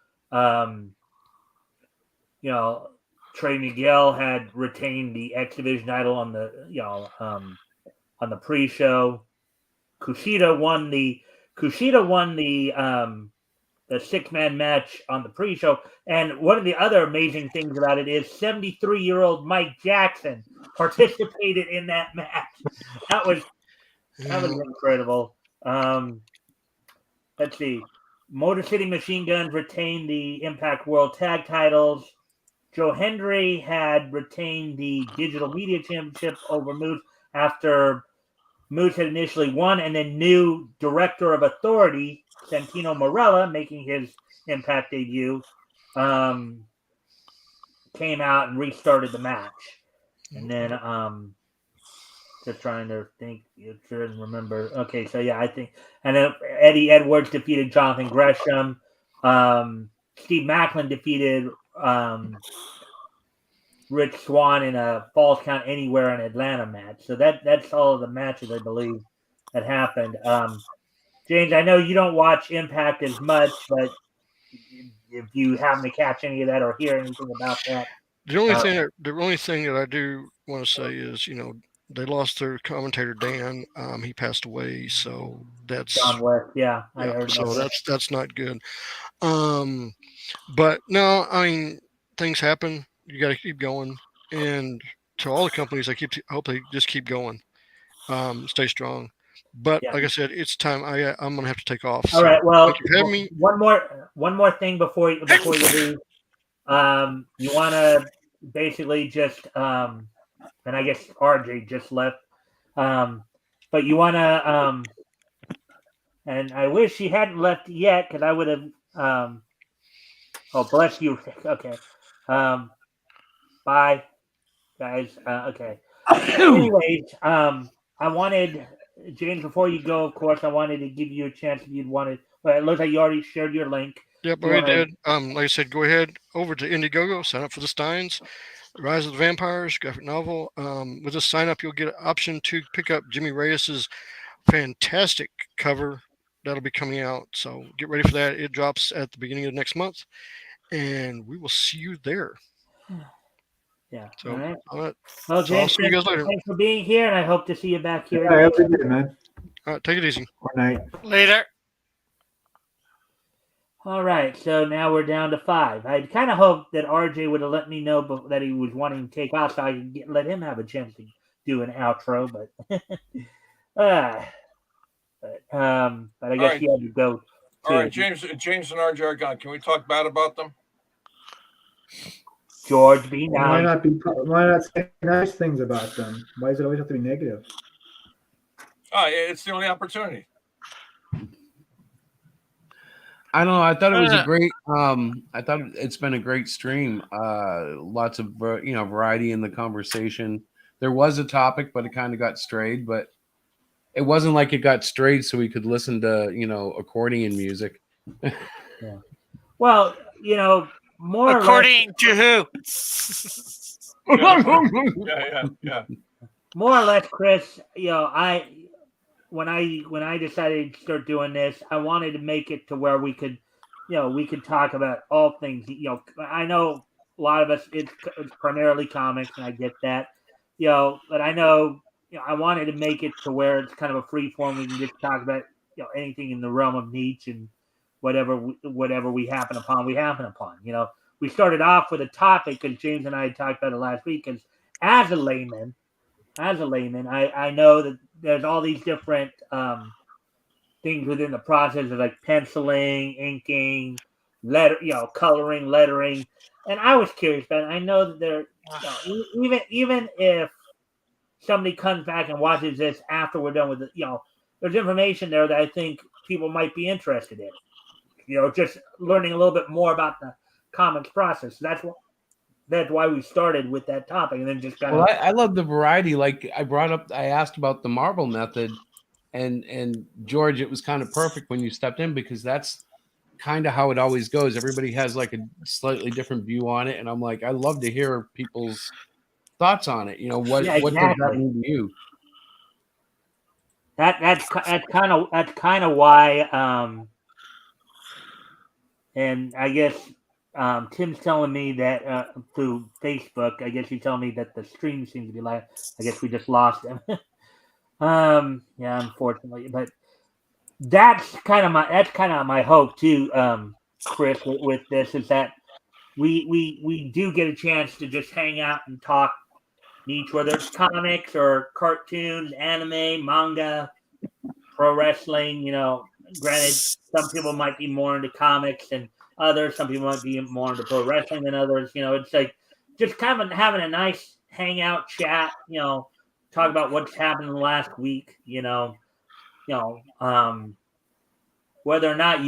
You know, Trey Miguel had retained the X Division title on the pre-show. Kushida won the 6-man match on the pre-show. And one of the other amazing things about it is 73-year-old Mike Jackson participated in that match. That was incredible. Let's see. Motor City Machine Guns retained the Impact World Tag titles. Joe Hendry had retained the Digital Media Championship over Moose after Moose had initially won, and then new Director of Authority, Santino Marella, making his Impact debut, came out and restarted the match. And then, just trying to think, sure and remember. Okay, so yeah, I think, and then Eddie Edwards defeated Jonathan Gresham. Steve Macklin defeated Rich Swann in a Falls Count Anywhere in Atlanta match. So that's all of the matches I believe that happened. James, I know you don't watch Impact as much, but if you happen to catch any of that or hear anything about that, the only thing that I do want to say is, you know, they lost their commentator Dan. He passed away, so that's John West. Yeah, I heard. So that's not good. But no, I mean, things happen. You got to keep going. And to all the companies, I hope they just keep going. Stay strong. But like I said, it's time. I'm gonna have to take off. All right. Well, thank you for having me. One more thing before you leave. You want to basically just and I guess RJ just left. But you want to and I wish he hadn't left yet because I would have. Oh, bless you. Okay. Bye, guys. Okay. Anyways, I wanted, James, before you go, of course, I wanted to give you a chance if you'd wanted. Well, it looks like you already shared your link. Yep, I already did. Like I said, go ahead over to Indiegogo, sign up for the Steins, Rise of the Vampires graphic novel. With this sign up, you'll get an option to pick up Jimmy Reyes's fantastic cover that'll be coming out. So get ready for that. It drops at the beginning of next month, and we will see you there. Yeah. So, all right. Well, James, I'll see you guys later. Thanks for being here, and I hope to see you back here. I hope you did, man. All right, take it easy. Good night. Later. All right, so now we're down to 5. I kind of hoped that RJ would have let me know that he was wanting to take off so I could let him have a chance to do an outro, but I guess he had to go. All right, James and RJ are gone. Can we talk bad about them? George, be nice. Why not say nice things about them? Why does it always have to be negative? It's the only opportunity. I don't know. I thought it was a great. I thought it's been a great stream. Lots of variety in the conversation. There was a topic, but it kind of got strayed. But it wasn't like it got strayed, so we could listen to accordion music. Yeah. Well, more according to who? Yeah. more or less, Chris, when I decided to start doing this, I wanted to make it to where we could, we could talk about all things. I know a lot of us it's primarily comics, and I get that, but I know, I wanted to make it to where it's kind of a free form. We can just talk about anything in the realm of niche and whatever we happen upon, we happen upon. We started off with a topic because James and I had talked about it last week. Because as a layman, I know that there's all these different things within the process of like penciling, inking, coloring, lettering, and I was curious, but I know that there, even if somebody comes back and watches this after we're done with it, there's information there that I think people might be interested in. Just learning a little bit more about the comics process. That's why we started with that topic, and then just kind Well, of. I love the variety. Like I asked about the marble method, and George, it was kind of perfect when you stepped in because that's kind of how it always goes. Everybody has like a slightly different view on it, and I'm like, I love to hear people's thoughts on it. What Yeah, what does that exactly. mean to you? That's kind of why. And I guess Tim's telling me that through Facebook. I guess he's telling me that the stream seems to be like. I guess we just lost him. Yeah, unfortunately, but that's kind of my hope too, Chris. With this is that we do get a chance to just hang out and talk niche, whether it's comics or cartoons, anime, manga, pro wrestling. Granted, some people might be more into comics than others. Some people might be more into pro wrestling than others. It's like just kind of having a nice hangout chat. Talk about what's happened in the last week. You know, whether or not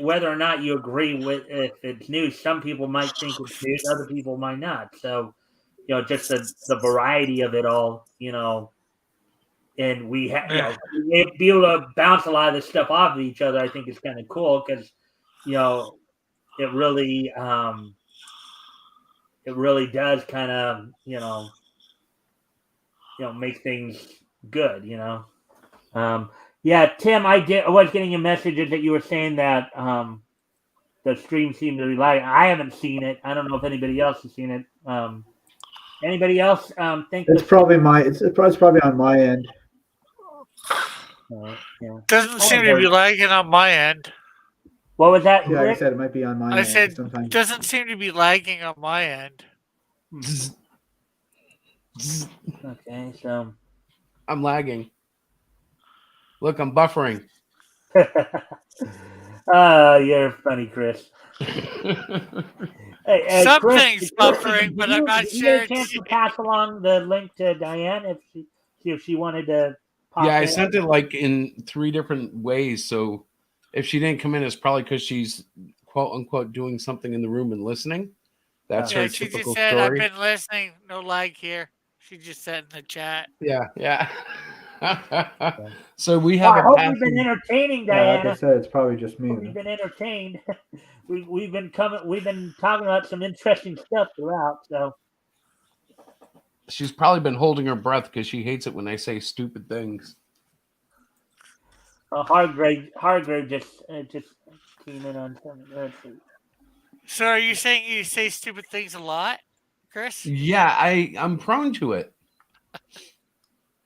whether or not you agree with if it's news. Some people might think it's news, other people might not. So, just the variety of it all. And be able to bounce a lot of this stuff off of each other. I think is kind of cool because it really does kind of make things good. Yeah, Tim, I was getting your messages that you were saying that the stream seemed to be lagging. I haven't seen it. I don't know if anybody else has seen it. Anybody else think It's probably it's probably on my end. Yeah. Doesn't seem to be lagging on my end. What was that, Yeah, like I Rick? said, it might be on my I end. said Sometimes doesn't seem to be lagging on my end. Okay, so I'm lagging. Look, I'm buffering. You're funny, Chris. Hey, Chris, Something's buffering, but I'm not did you get sure a chance it's. to pass along the link to Diane if she wanted to pop Yeah, I in? sent it like in 3 different ways. So if she didn't come in, it's probably because she's quote unquote doing something in the room and listening. That's Yeah, her she just typical said I've story. been listening. No lag here. She just said in the chat. Yeah, yeah. So we Well, have I a hope you've been passing. entertaining, yeah, like I Diana. said, it's probably just me. Hope you've been entertained. We've been talking about some interesting stuff throughout. So She's probably been holding her breath because she hates it when I say stupid things. Hargrave just came in on something. Let's see. So are you saying you say stupid things a lot, Chris? Yeah, I'm prone to it.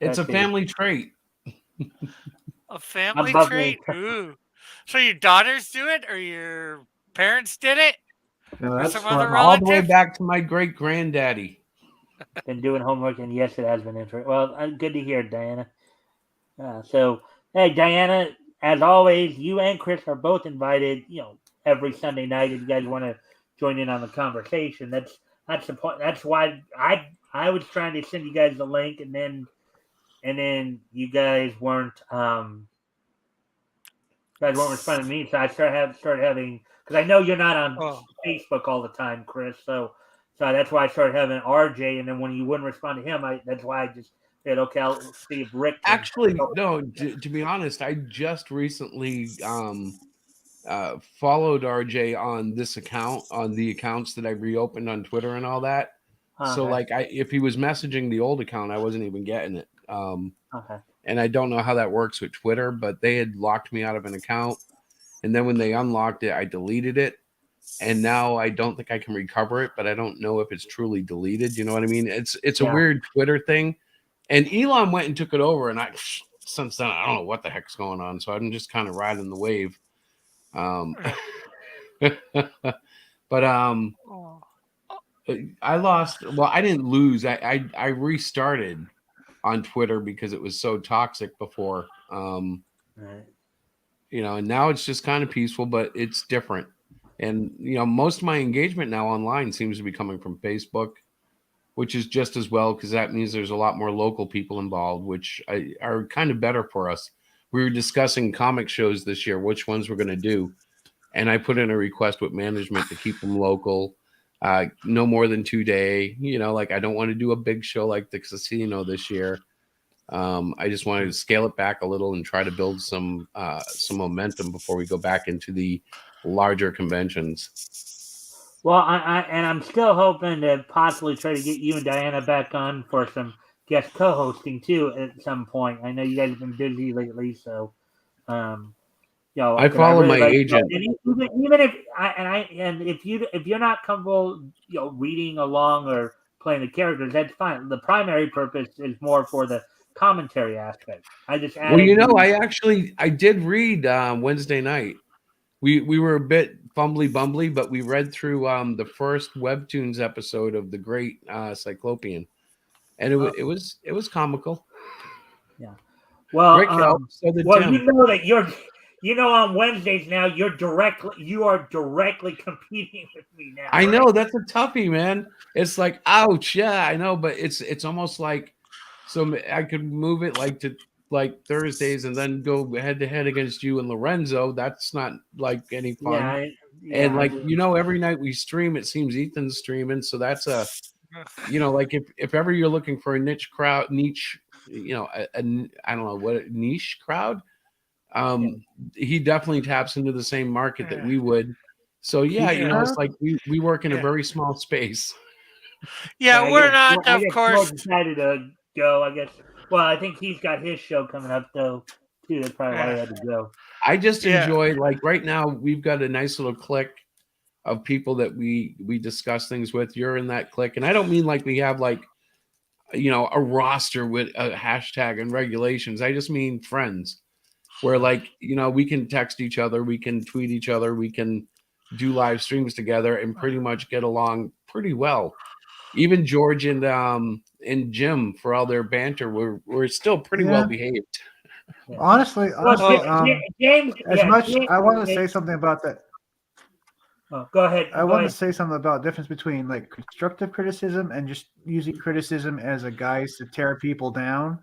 It's Let's a see. family trait. A family Above trait? me. Ooh. So your daughters do it, or your parents did it, No, or that's some other funny. All the way relative? back to my great granddaddy. Been doing homework, and yes, it has been interesting. Well, good to hear, Diana. So, hey, Diana, as always, you and Chris are both invited. Every Sunday night, if you guys want to join in on the conversation, that's the point. That's why I was trying to send you guys the link, and then you guys weren't responding to me, so I started having because I know you're not on Facebook all the time, Chris. So that's why I started having RJ, and then when you wouldn't respond to him, that's why I just said, okay, I'll see if Rick can. Actually, no. To be honest, I just recently followed RJ on this account, on the accounts that I reopened on Twitter and all that. So Okay. like if he was messaging the old account, I wasn't even getting it. Okay. And I don't know how that works with Twitter, but they had locked me out of an account, and then when they unlocked it, I deleted it, and now I don't think I can recover it, but I don't know if it's truly deleted. You know what I mean? It's a Yeah. weird Twitter thing, and Elon went and took it over, and I since then I don't know what the heck's going on, so I'm just kind of riding the wave. But Oh. I lost. Well, I didn't lose. I restarted on Twitter because it was so toxic before. Right. And now it's just kind of peaceful, but it's different. And most of my engagement now online seems to be coming from Facebook, which is just as well because that means there's a lot more local people involved, which are kind of better for us. We were discussing comic shows this year, which ones we're going to do, and I put in a request with management to keep them local, no more than 2 day. Like I don't want to do a big show like the casino this year. I just wanted to scale it back a little and try to build some momentum before we go back into the larger conventions. Well, I'm still hoping to possibly try to get you and Diana back on for some guest co-hosting too at some point. I know you guys have been busy lately, so I 'cause follow my like, agent. and even if if you're not comfortable, reading along or playing the characters, that's fine. The primary purpose is more for the commentary aspect. I just Well, added. I did read Wednesday night. We were a bit fumbly bumbly, but we read through the first Webtoons episode of the Great Cyclopean, and it was comical. Yeah. Well, Rick helped, so did well, Tim. you know that on Wednesdays now you are directly competing with me now. I right? know that's a toughie, man. It's like, ouch, yeah, I know, but it's almost like so I could move it like to like Thursdays and then go head to head against you and Lorenzo. That's not like any fun. And like every night we stream, it seems Ethan's streaming, so that's a like if ever you're looking for a niche, I don't know what niche crowd, he definitely taps into the same market that we would. So yeah, it's like we work in a very small space. Yeah, we're not, I of guess course. decided to go. I guess. Well, I think he's got his show coming up though too. That's probably why he had to go. I just enjoy like right now we've got a nice little clique of people that we discuss things with. You're in that clique, and I don't mean like we have like a roster with a hashtag and regulations. I just mean friends where like we can text each other, we can tweet each other, we can do live streams together and pretty much get along pretty well. Even George and Jim, for all their banter, we're still pretty well behaved. Yeah. Honestly, James. I want to say something about that. Oh, go ahead. I want to say something about the difference between like constructive criticism and just using criticism as a guise to tear people down.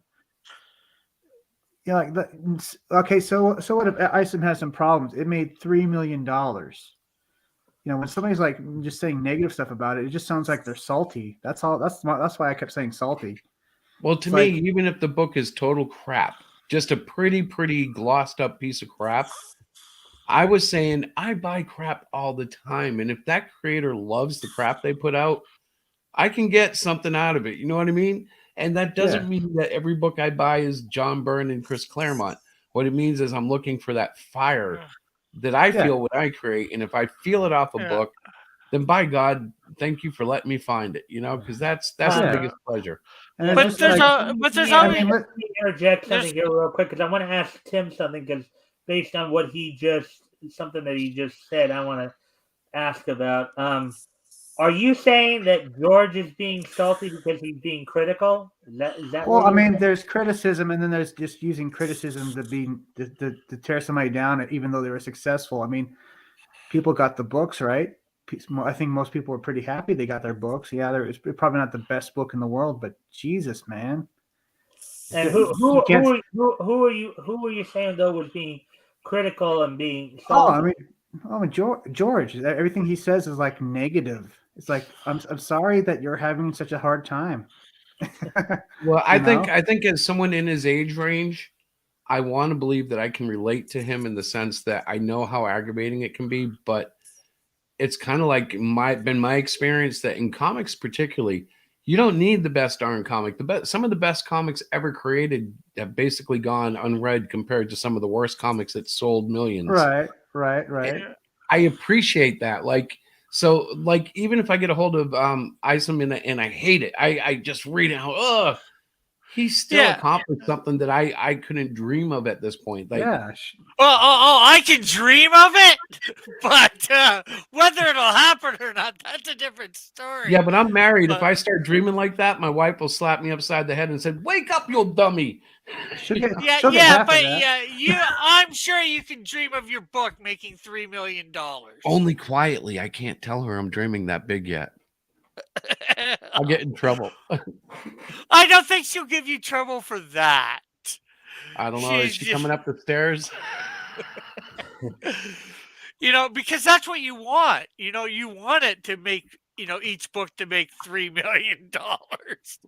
Okay, so what if Isom has some problems? It made $3 million. When somebody's like just saying negative stuff about it, it just sounds like they're salty. That's all. That's why I kept saying salty. Well, to me, even if the book is total crap, just a pretty glossed up piece of crap, I was saying I buy crap all the time, and if that creator loves the crap they put out, I can get something out of it. You know what I mean? And that doesn't mean that every book I buy is John Byrne and Chris Claremont. What it means is I'm looking for that fire that I feel when I create. And if I feel it off a book, then by God, thank you for letting me find it, because that's the biggest pleasure. And but there's always. Let me interject something here real quick because I want to ask Tim something because based on what something that he just said, I want to ask about. Are you saying that George is being salty because he's being critical? Is that? Well, I mean, there's criticism, and then there's just using criticism to tear somebody down, even though they were successful. I mean, people got the books, right? I think most people were pretty happy they got their books. Yeah, it's probably not the best book in the world, but Jesus, man. And who are you saying though was being critical and being salty? George. Everything he says is like negative. It's like I'm sorry that you're having such a hard time. Well, I think as someone in his age range, I want to believe that I can relate to him in the sense that I know how aggravating it can be, but it's kind of like my experience that in comics particularly, You don't need the best darn comic. Some of the best comics ever created have basically gone unread compared to some of the worst comics that sold millions. Right. I appreciate that. Like, so, like, even if I get a hold of Isom and I hate it, I just read it. Ugh, he still accomplished something that I couldn't dream of at this point. Like, Yeah. Well, I can dream of it, but whether it'll happen or not, that's a different story. yeah, but I'm married. If But- I start dreaming like that, my wife will slap me upside the head and say, "Wake up, you dummy!" She'll get Yeah, half yeah, of but that. I'm sure you can dream of your book making $3 million. Only quietly. I can't tell her I'm dreaming that big yet. I'll get in trouble. I don't think she'll give you trouble for that. I don't know. Is she coming up the stairs? Because that's what you want. You want it to make, each book to make $3 million.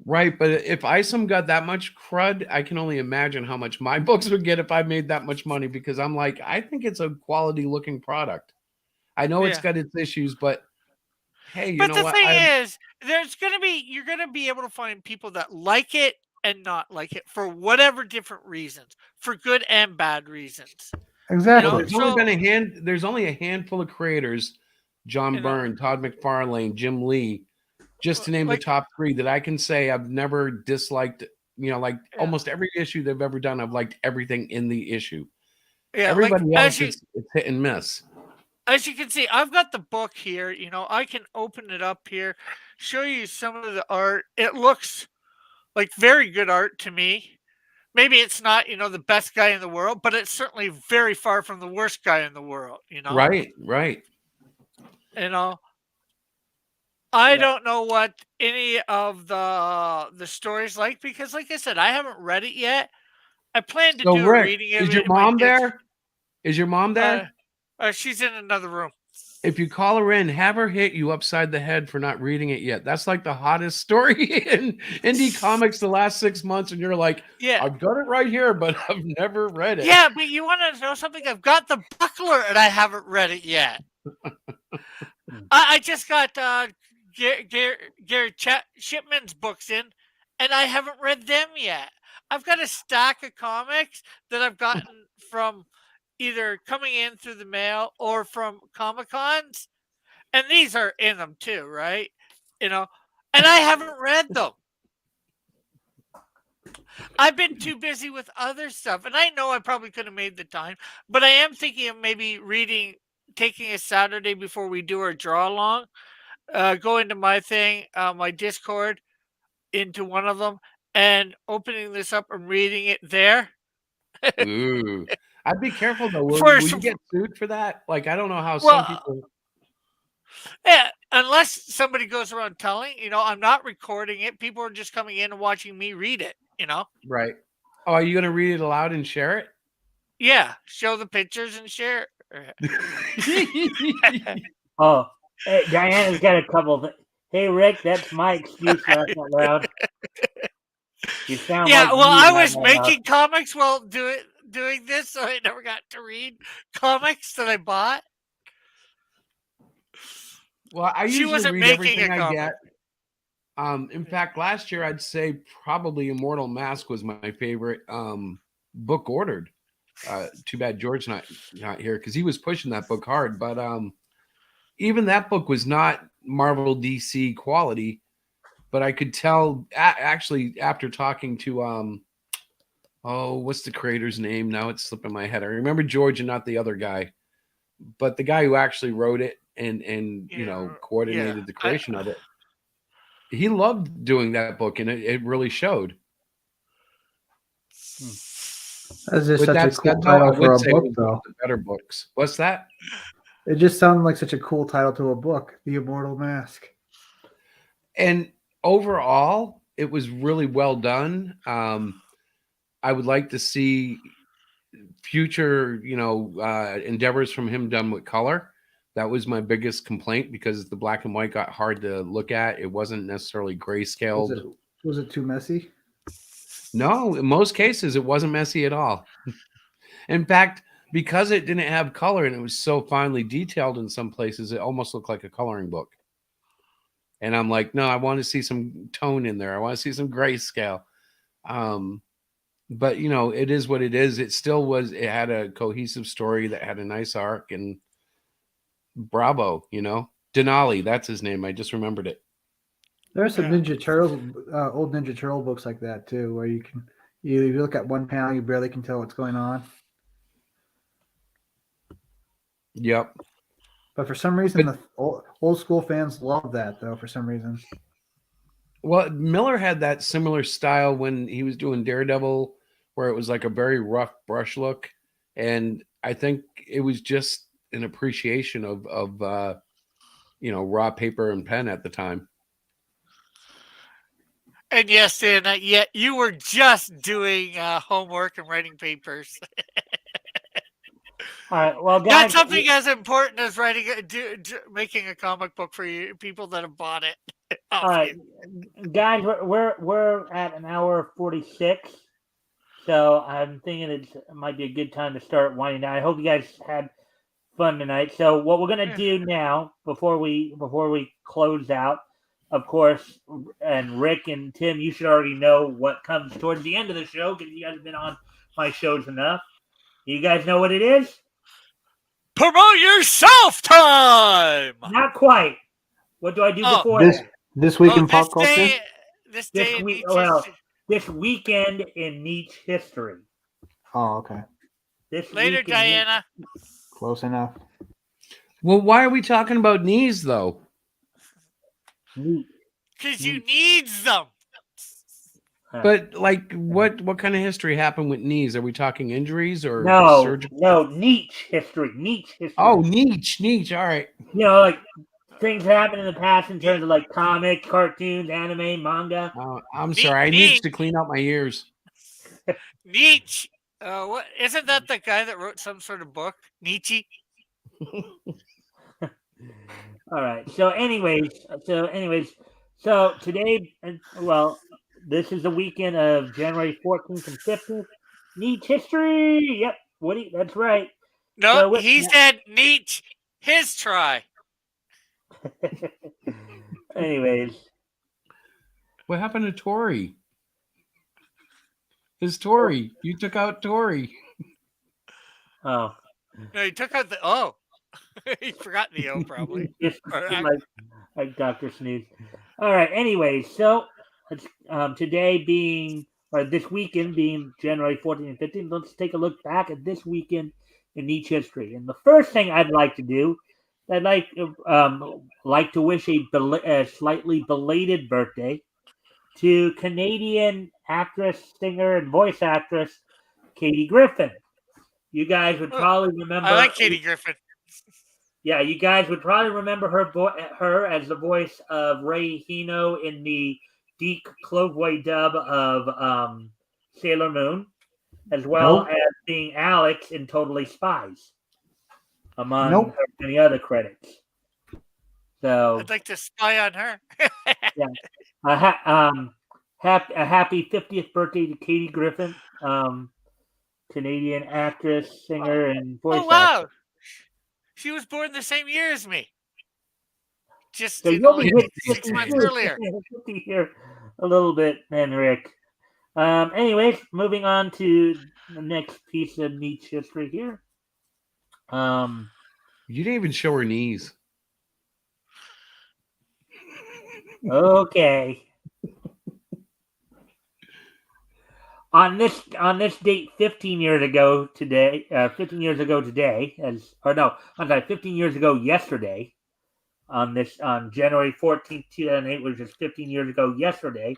Right, but if Isom got that much crud, I can only imagine how much my books would get if I made that much money, because I'm like, I think it's a quality looking product. I know it's got its issues, but hey, you know the what? thing is, you're gonna be able to find people that like it and not like it for whatever different reasons, for good and bad reasons. Exactly. There's only a handful of creators, John Byrne, Todd McFarlane, Jim Lee, just to name the top 3 that I can say I've never disliked. Almost every issue they've ever done, I've liked everything in the issue. Yeah, everybody else it's hit and miss. As you can see, I've got the book here. I can open it up here, show you some of the art. It looks like very good art to me. Maybe it's not, the best guy in the world, but it's certainly very far from the worst guy in the world, Right. I don't know what any of the stories like, because like I said, I haven't read it yet. I plan to do a reading of it. Is your mom there? Is your mom there? She's in another room. If you call her in, have her hit you upside the head for not reading it yet. That's like the hottest story in indie comics the last 6 months, and you're like, I've got it right here, but I've never read it. Yeah, but you want to know something? I've got the Buckler, and I haven't read it yet. I just got Gary Shipman's books in, and I haven't read them yet. I've got a stack of comics that I've gotten from either coming in through the mail or from Comic-Cons, and these are in them too, right? And I haven't read them. I've been too busy with other stuff, and I know I probably could have made the time, but I am thinking of maybe taking a Saturday before we do our draw along, go into my thing, my Discord, into one of them, and opening this up and reading it there. Ooh. I'd be careful though. Will you get sued for that? Like, I don't know how some people. Yeah, unless somebody goes around telling, I'm not recording it. People are just coming in and watching me read it, Right. Oh, are you going to read it aloud and share it? Yeah, show the pictures and share it. Oh, hey, Diana's got a couple. Hey, Rick, that's my excuse for laughing out loud. You sound like I was making comics while doing this, so I never got to read comics that I bought. Well, I usually read everything I get. In fact, last year I'd say probably Immortal Mask was my favorite book ordered. Too bad George's not here, because he was pushing that book hard. But even that book was not Marvel DC quality. But I could tell actually after talking to what's the creator's name? Now it's slipping my head. I remember George and not the other guy, but the guy who actually wrote it and coordinated the creation of it. He loved doing that book, and it really showed. That's just such a cool title for a book, though. Better books. What's that? It just sounded like such a cool title to a book, The Immortal Mask. And overall, it was really well done. I would like to see future, endeavors from him done with color. That was my biggest complaint, because the black and white got hard to look at. It wasn't necessarily grayscaled. Was it too messy? No, in most cases, it wasn't messy at all. In fact, because it didn't have color and it was so finely detailed in some places, it almost looked like a coloring book. And I'm like, no, I want to see some tone in there. I want to see some grayscale. But it is what it is. It still was. It had a cohesive story that had a nice arc, and bravo, Denali, that's his name. I just remembered it. There are some Yeah. Ninja Turtles, old Ninja Turtle books like that too, where you look at one panel, you barely can tell what's going on. Yep. But for some reason, the old school fans love that, though. For some reason, Well, Miller had that similar style when he was doing Daredevil, where it was like a very rough brush look, and I think it was just an appreciation of raw paper and pen at the time. And yes, Dan, yet you were just doing homework and writing papers. All right, well, Not guys, something as important as making a comic book for you people that have bought it. all right, guys, we're at an hour 46, so I'm thinking it might be a good time to start winding down. I hope you guys had fun tonight. So what we're gonna do now, before we close out, of course, and Rick and Tim, you should already know what comes towards the end of the show because you guys have been on my shows enough. You guys know what it is? Promote yourself time. Not quite. What do I do before this week in this pop culture. day, this day in week? Nietzsche's Well, this weekend in Nietzsche history. Oh, okay, This later, week in Diana. close enough. Well, why are we talking about knees though? Nietzsche. Because you need them. But like, what kind of history happened with knees? Are we talking injuries or No, surgical? no, Nietzsche history. Nietzsche history. Oh, Nietzsche. All right. Like things happen in the past in terms of like comics, cartoons, anime, manga. I'm sorry. I need to clean out my ears. Nietzsche. What isn't that the guy that wrote some sort of book? Nietzsche. All right. So, anyways, today, well, this is the weekend of January 14th and 15th. Nietzsche history. Yep. Woody, that's right. No, So he said Nietzsche. His try. Anyways, What happened to Tori? His Tori. You took out Tori. oh, No, he took out the O. He forgot the O probably. just like Dr. Snooze. All right. Anyways, so today being, or this weekend being January 14th and 15th, let's take a look back at this weekend in Nietzsche history. And the first thing I'd like to do, I'd like to wish a slightly belated birthday to Canadian actress, singer, and voice actress Katie Griffin. You guys would probably remember. I like Katie Griffin. Yeah, you guys would probably remember her as the voice of Ray Hino in the Deke Cloveway dub of Sailor Moon, as well as being Alex in Totally Spies, among many other credits. So I'd like to spy on her. yeah, a happy 50th birthday to Katie Griffin, Canadian actress, singer, and voice actor. Wow. She was born the same year as me. Just So like 6 months earlier. 50 here a little bit, then, Rick. Anyways, moving on to the next piece of Nietzsche history here. You didn't even show her knees. Okay. On this date, 15 years ago today, 15 years ago yesterday, on January 14th, 2008, which is 15 years ago yesterday,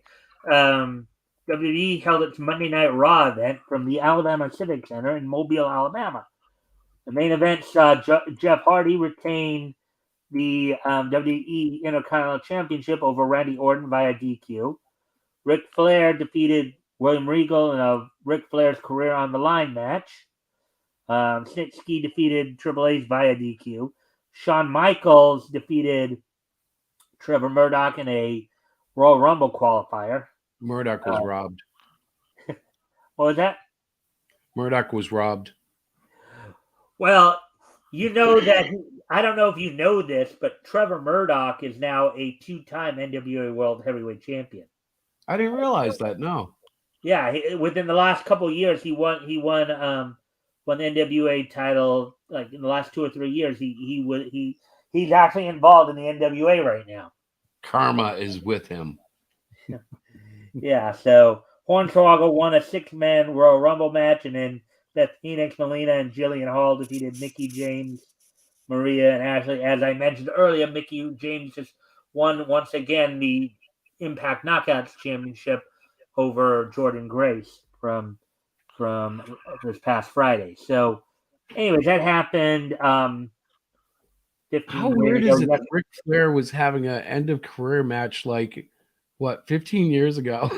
WWE held its Monday Night Raw event from the Alabama Civic Center in Mobile, Alabama. The main event saw Jeff Hardy retain the WWE Intercontinental Championship over Randy Orton via DQ. Ric Flair defeated William Regal in a Ric Flair's career on the line match. Snitsky defeated Triple H via DQ. Shawn Michaels defeated Trevor Murdoch in a Royal Rumble qualifier. Murdoch was robbed. What was that? Murdoch was robbed. Well, you know that I don't know if you know this, but Trevor Murdoch is now a 2-time NWA World Heavyweight Champion. I didn't realize that. No. Yeah, within the last couple of years, he won the NWA title. Like in the last 2 or 3 years, he's actually involved in the NWA right now. Karma is with him. Yeah, so Hornswoggle won a 6-man Royal Rumble match, and then Beth Phoenix, Melina, and Jillian Hall defeated Mickey James, Maria, and Ashley. As I mentioned earlier, Mickey James just won once again the Impact Knockouts Championship over Jordan Grace from this past Friday. So, anyways, that happened 15 How years weird ago. is it that Ric Flair was having an end of career match like what 15 years ago?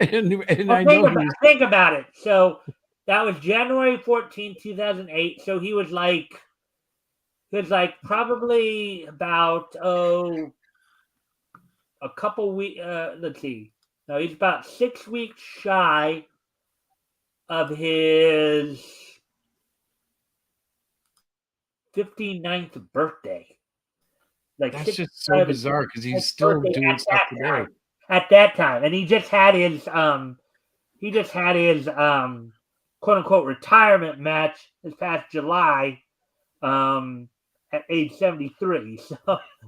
and Well, I know he was think about it. So that was January 14, 2008. So he was like probably about a couple weeks. Let's see. No, he's about 6 weeks shy of his 59th birthday. Like that's 6 just so bizarre because he's still birthday doing at stuff that today. time. At that time, and he just had his quote unquote retirement match this past July at age 73. So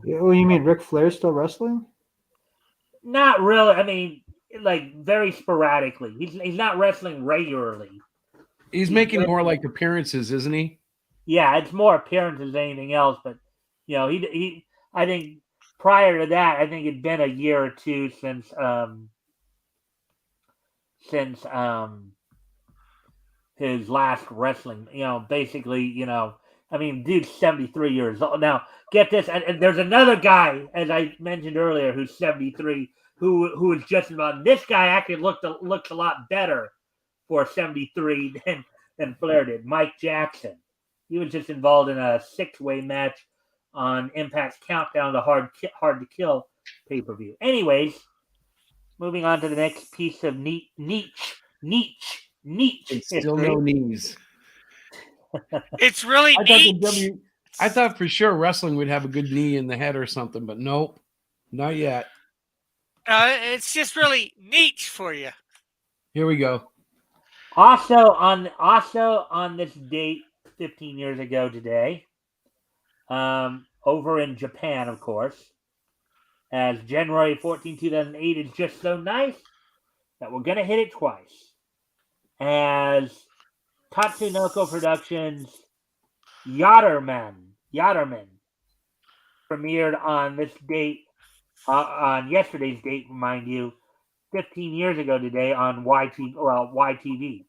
Yeah, well, you mean Ric Flair's still wrestling? not really. I mean, like very sporadically. He's not wrestling regularly. He's making more like appearances, isn't he? Yeah, it's more appearances than anything else. But you know, he I think prior to that, I think it'd been a year or two since his last wrestling. You know, basically, you know, I mean, dude's 73 years old. Now, get this, and there's another guy, as I mentioned earlier, who's 73, who is just about. This guy actually looks a lot better for 73 than Flair did. Mike Jackson. He was just involved in a 6-way match on Impact's Countdown to Hard to Kill pay-per-view. Anyways, moving on to the next piece of niche It's still no knees. It's really neat. I thought for sure wrestling would have a good knee in the head or something, but nope, not yet. It's just really neat for you. Here we go. Also on this date 15 years ago today, over in Japan, of course, as January 14, 2008 is just so nice that we're going to hit it twice. As Tatsunoko Productions Yatterman premiered on this date, on yesterday's date, mind you, 15 years ago today on YTV.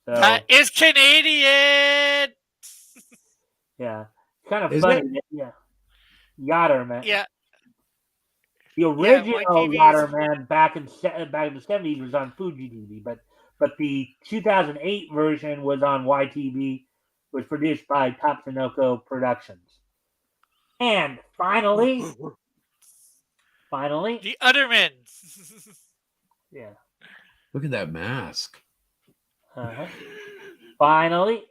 So, That is Canadian. yeah, kind of Is funny. it? Yeah, Yatterman. Yeah. The original YTV Yatterman back in the 70s was on Fuji TV, but the 2008 version was on YTV, was produced by Tatsunoko Productions. And finally, the Utterman. yeah. Look at that mask. Uh-huh. Finally,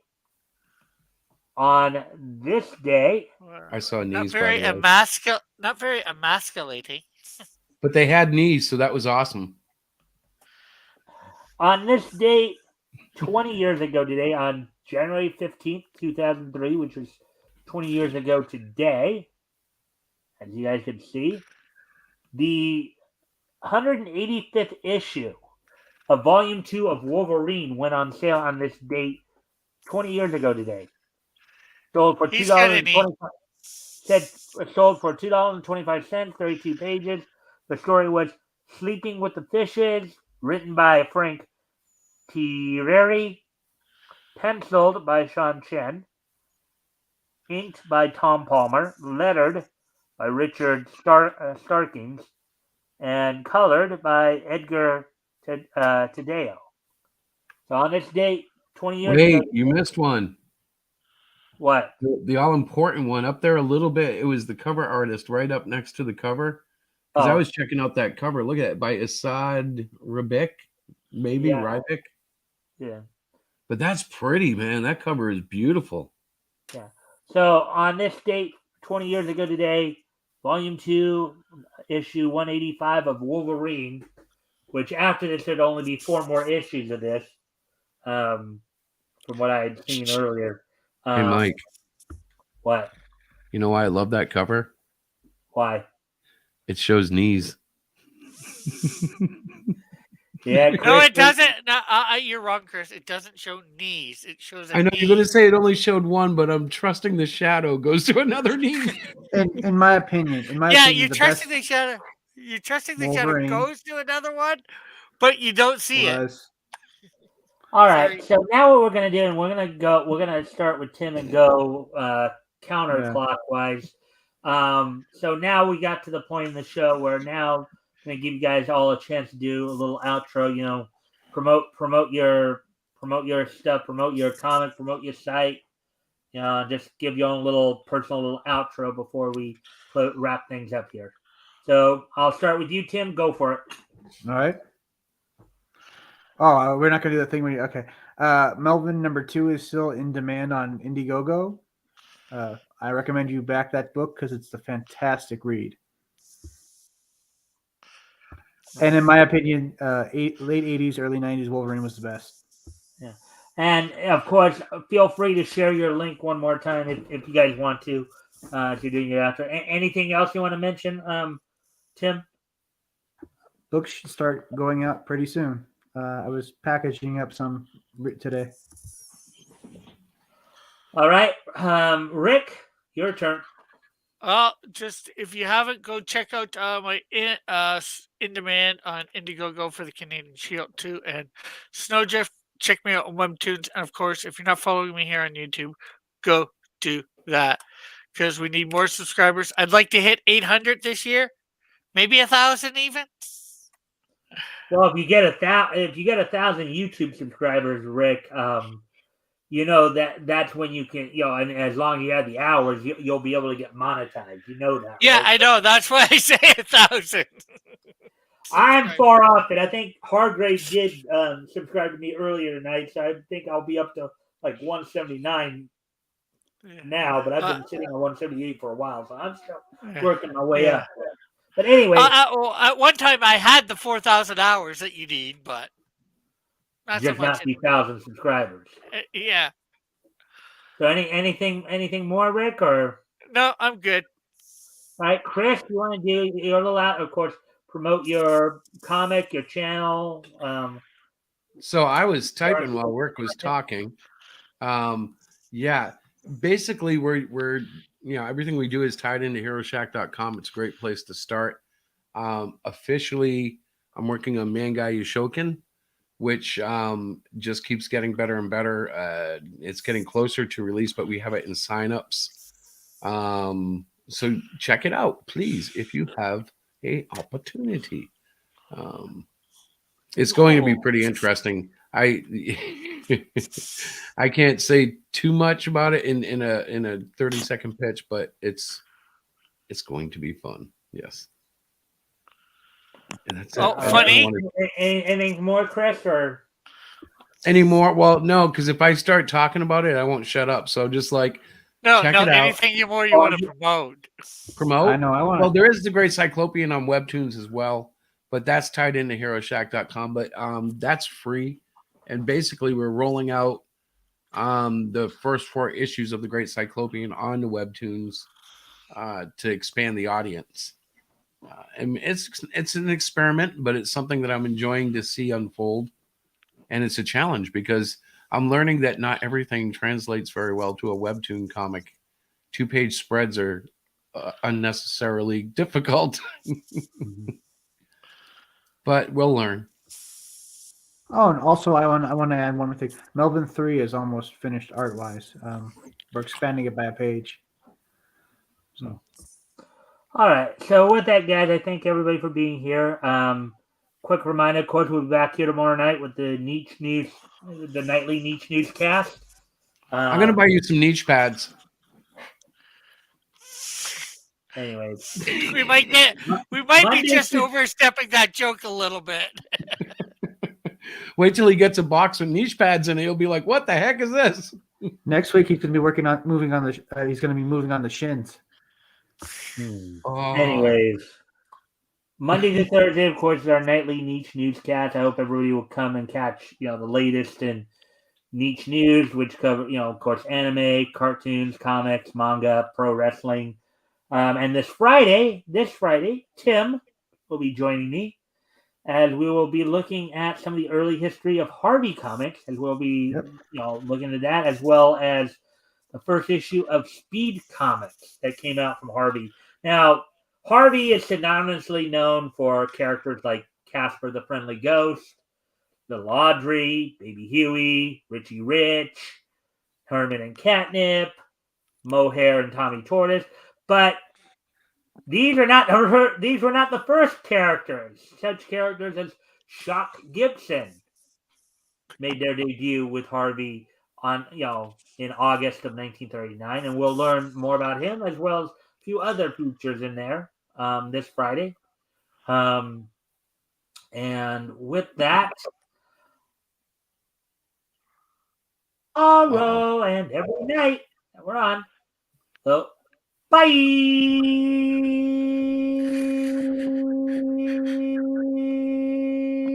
on this day, I saw knees. Not very not very emasculating. But they had knees, so that was awesome. on this date, 20 years ago today, on January 15th, 2003, which was 20 years ago today, as you guys can see, the 185th issue of Volume 2 of Wolverine went on sale on this date 20 years ago today. Sold for $2.25. Sold for $2.25, 32 pages. The story was Sleeping with the Fishes, written by Frank Tireri, penciled by Sean Chen, inked by Tom Palmer, lettered by Richard Starkings, and colored by Edgar Tadeo. So on this date, 20 years ago. Wait, you missed one. What? The all-important one up there a little bit. It was the cover artist right up next to the cover. Because I was checking out that cover. Look at it, by Assad Rabik, maybe Rybik. Yeah. But that's pretty, man. That cover is beautiful. Yeah. So on this date, 20 years ago today, Volume 2, issue 185 of Wolverine, which after this there'd only be 4 more issues of this, from what I had seen earlier. Hey, Mike, What? you know why I love that cover? Why? It shows knees. Yeah, No, Chris, it doesn't. No, you're wrong, Chris. It doesn't show knees. It shows a I know knee. you're going to say it only showed one, but I'm trusting the shadow goes to another knee. In my opinion, Yeah, the you're best trusting the shadow. You're trusting the shadow Wolverine goes to another one, but you don't see it. was All right. Sorry. So now what we're gonna do, and we're gonna start with Tim and go counterclockwise. So now we got to the point in the show where now I'm gonna give you guys all a chance to do a little outro. You know, promote your stuff, promote your comic, promote your site. You know, just give your own little personal little outro before we wrap things up here. So I'll start with you, Tim. Go for it. all right. Oh, we're not gonna do the thing when you okay. Melvin #2 is still in demand on Indiegogo. I recommend you back that book because it's a fantastic read. And in my opinion, late '80s, early '90s Wolverine was the best. Yeah. And of course, feel free to share your link one more time if you guys want to. If you're doing your outro. Anything else you want to mention, Tim? Books should start going out pretty soon. I was packaging up some today. All right, Rick, your turn. Just if you haven't, go check out my in demand on Indiegogo for the Canadian Shield 2 and Snowdrift. Check me out on Webtoons, and of course, if you're not following me here on YouTube, go do that because we need more subscribers. I'd like to hit 800 this year, maybe 1,000 even. Well, if you get 1,000 YouTube subscribers, Rick, you know that's when you can, you know, and as long as you have the hours, you'll be able to get monetized. You know that. Yeah, right? I know. That's why I say 1,000. I'm far off it. I think Hargrave did subscribe to me earlier tonight, so I think I'll be up to like 179 now. But I've been sitting on 178 for a while, so I'm still working my way up. But anyway, well, at one time I had the 4,000 hours that you need, but not just so much. not 1,000 subscribers. Yeah. So anything more, Rick? Or no, I'm good. All right, Chris, you want to do your little out? Of course, promote your comic, your channel. So I was typing while Rick was talking. Yeah, basically we're you know, everything we do is tied into HeroShack.com. It's a great place to start. Officially, I'm working on Manga Yushoken, which just keeps getting better and better. It's getting closer to release, but we have it in signups. So check it out, please, if you have a opportunity. It's going to be pretty interesting. I can't say too much about it in a 30-second pitch, but it's going to be fun. Yes. And that's it. Funny. Anything more, Chris, or anymore? Well, no, because if I start talking about it, I won't shut up. So just like check it out. Anything you want to promote? Promote? I know. I want. Well, there is the Great Cyclopean on Webtoons as well, but that's tied into HeroShack.com. But that's free, and basically we're rolling out the first 4 issues of the Great Cyclopean on the Webtoons to expand the audience. And it's an experiment, but it's something that I'm enjoying to see unfold, and it's a challenge because I'm learning that not everything translates very well to a Webtoon comic. 2-page spreads are unnecessarily difficult, but we'll learn. Oh, and also I want to add one more thing. Melvin 3 is almost finished art wise. We're expanding it by a page. So. All right. So with that, guys, I thank everybody for being here. Quick reminder, of course, we'll be back here tomorrow night with the Niche News, the nightly Niche Newscast. I'm gonna buy you some niche pads. Anyway, we might be just overstepping that joke a little bit. Wait till he gets a box with niche pads in it. He'll be like, "What the heck is this?" Next week he's going to be moving on the shins. Oh, Anyways, Monday to Thursday, of course, is our nightly niche newscast. I hope everybody will come and catch the latest in niche news, which cover of course anime, cartoons, comics, manga, pro wrestling. And this Friday, Tim will be joining me as we will be looking at some of the early history of Harvey comics, as we'll be looking at that, as well as the first issue of Speed Comics that came out from Harvey. Now, Harvey is synonymously known for characters like Casper the Friendly Ghost, Little Audrey, Baby Huey, Richie Rich, Herman and Catnip, Mohair and Tommy Tortoise, but these were not the first characters. Such characters as Shock Gibson made their debut with Harvey on in August of 1939, and we'll learn more about him as well as a few other features in there this Friday. And with that, tomorrow and every night that we're on. So, bye.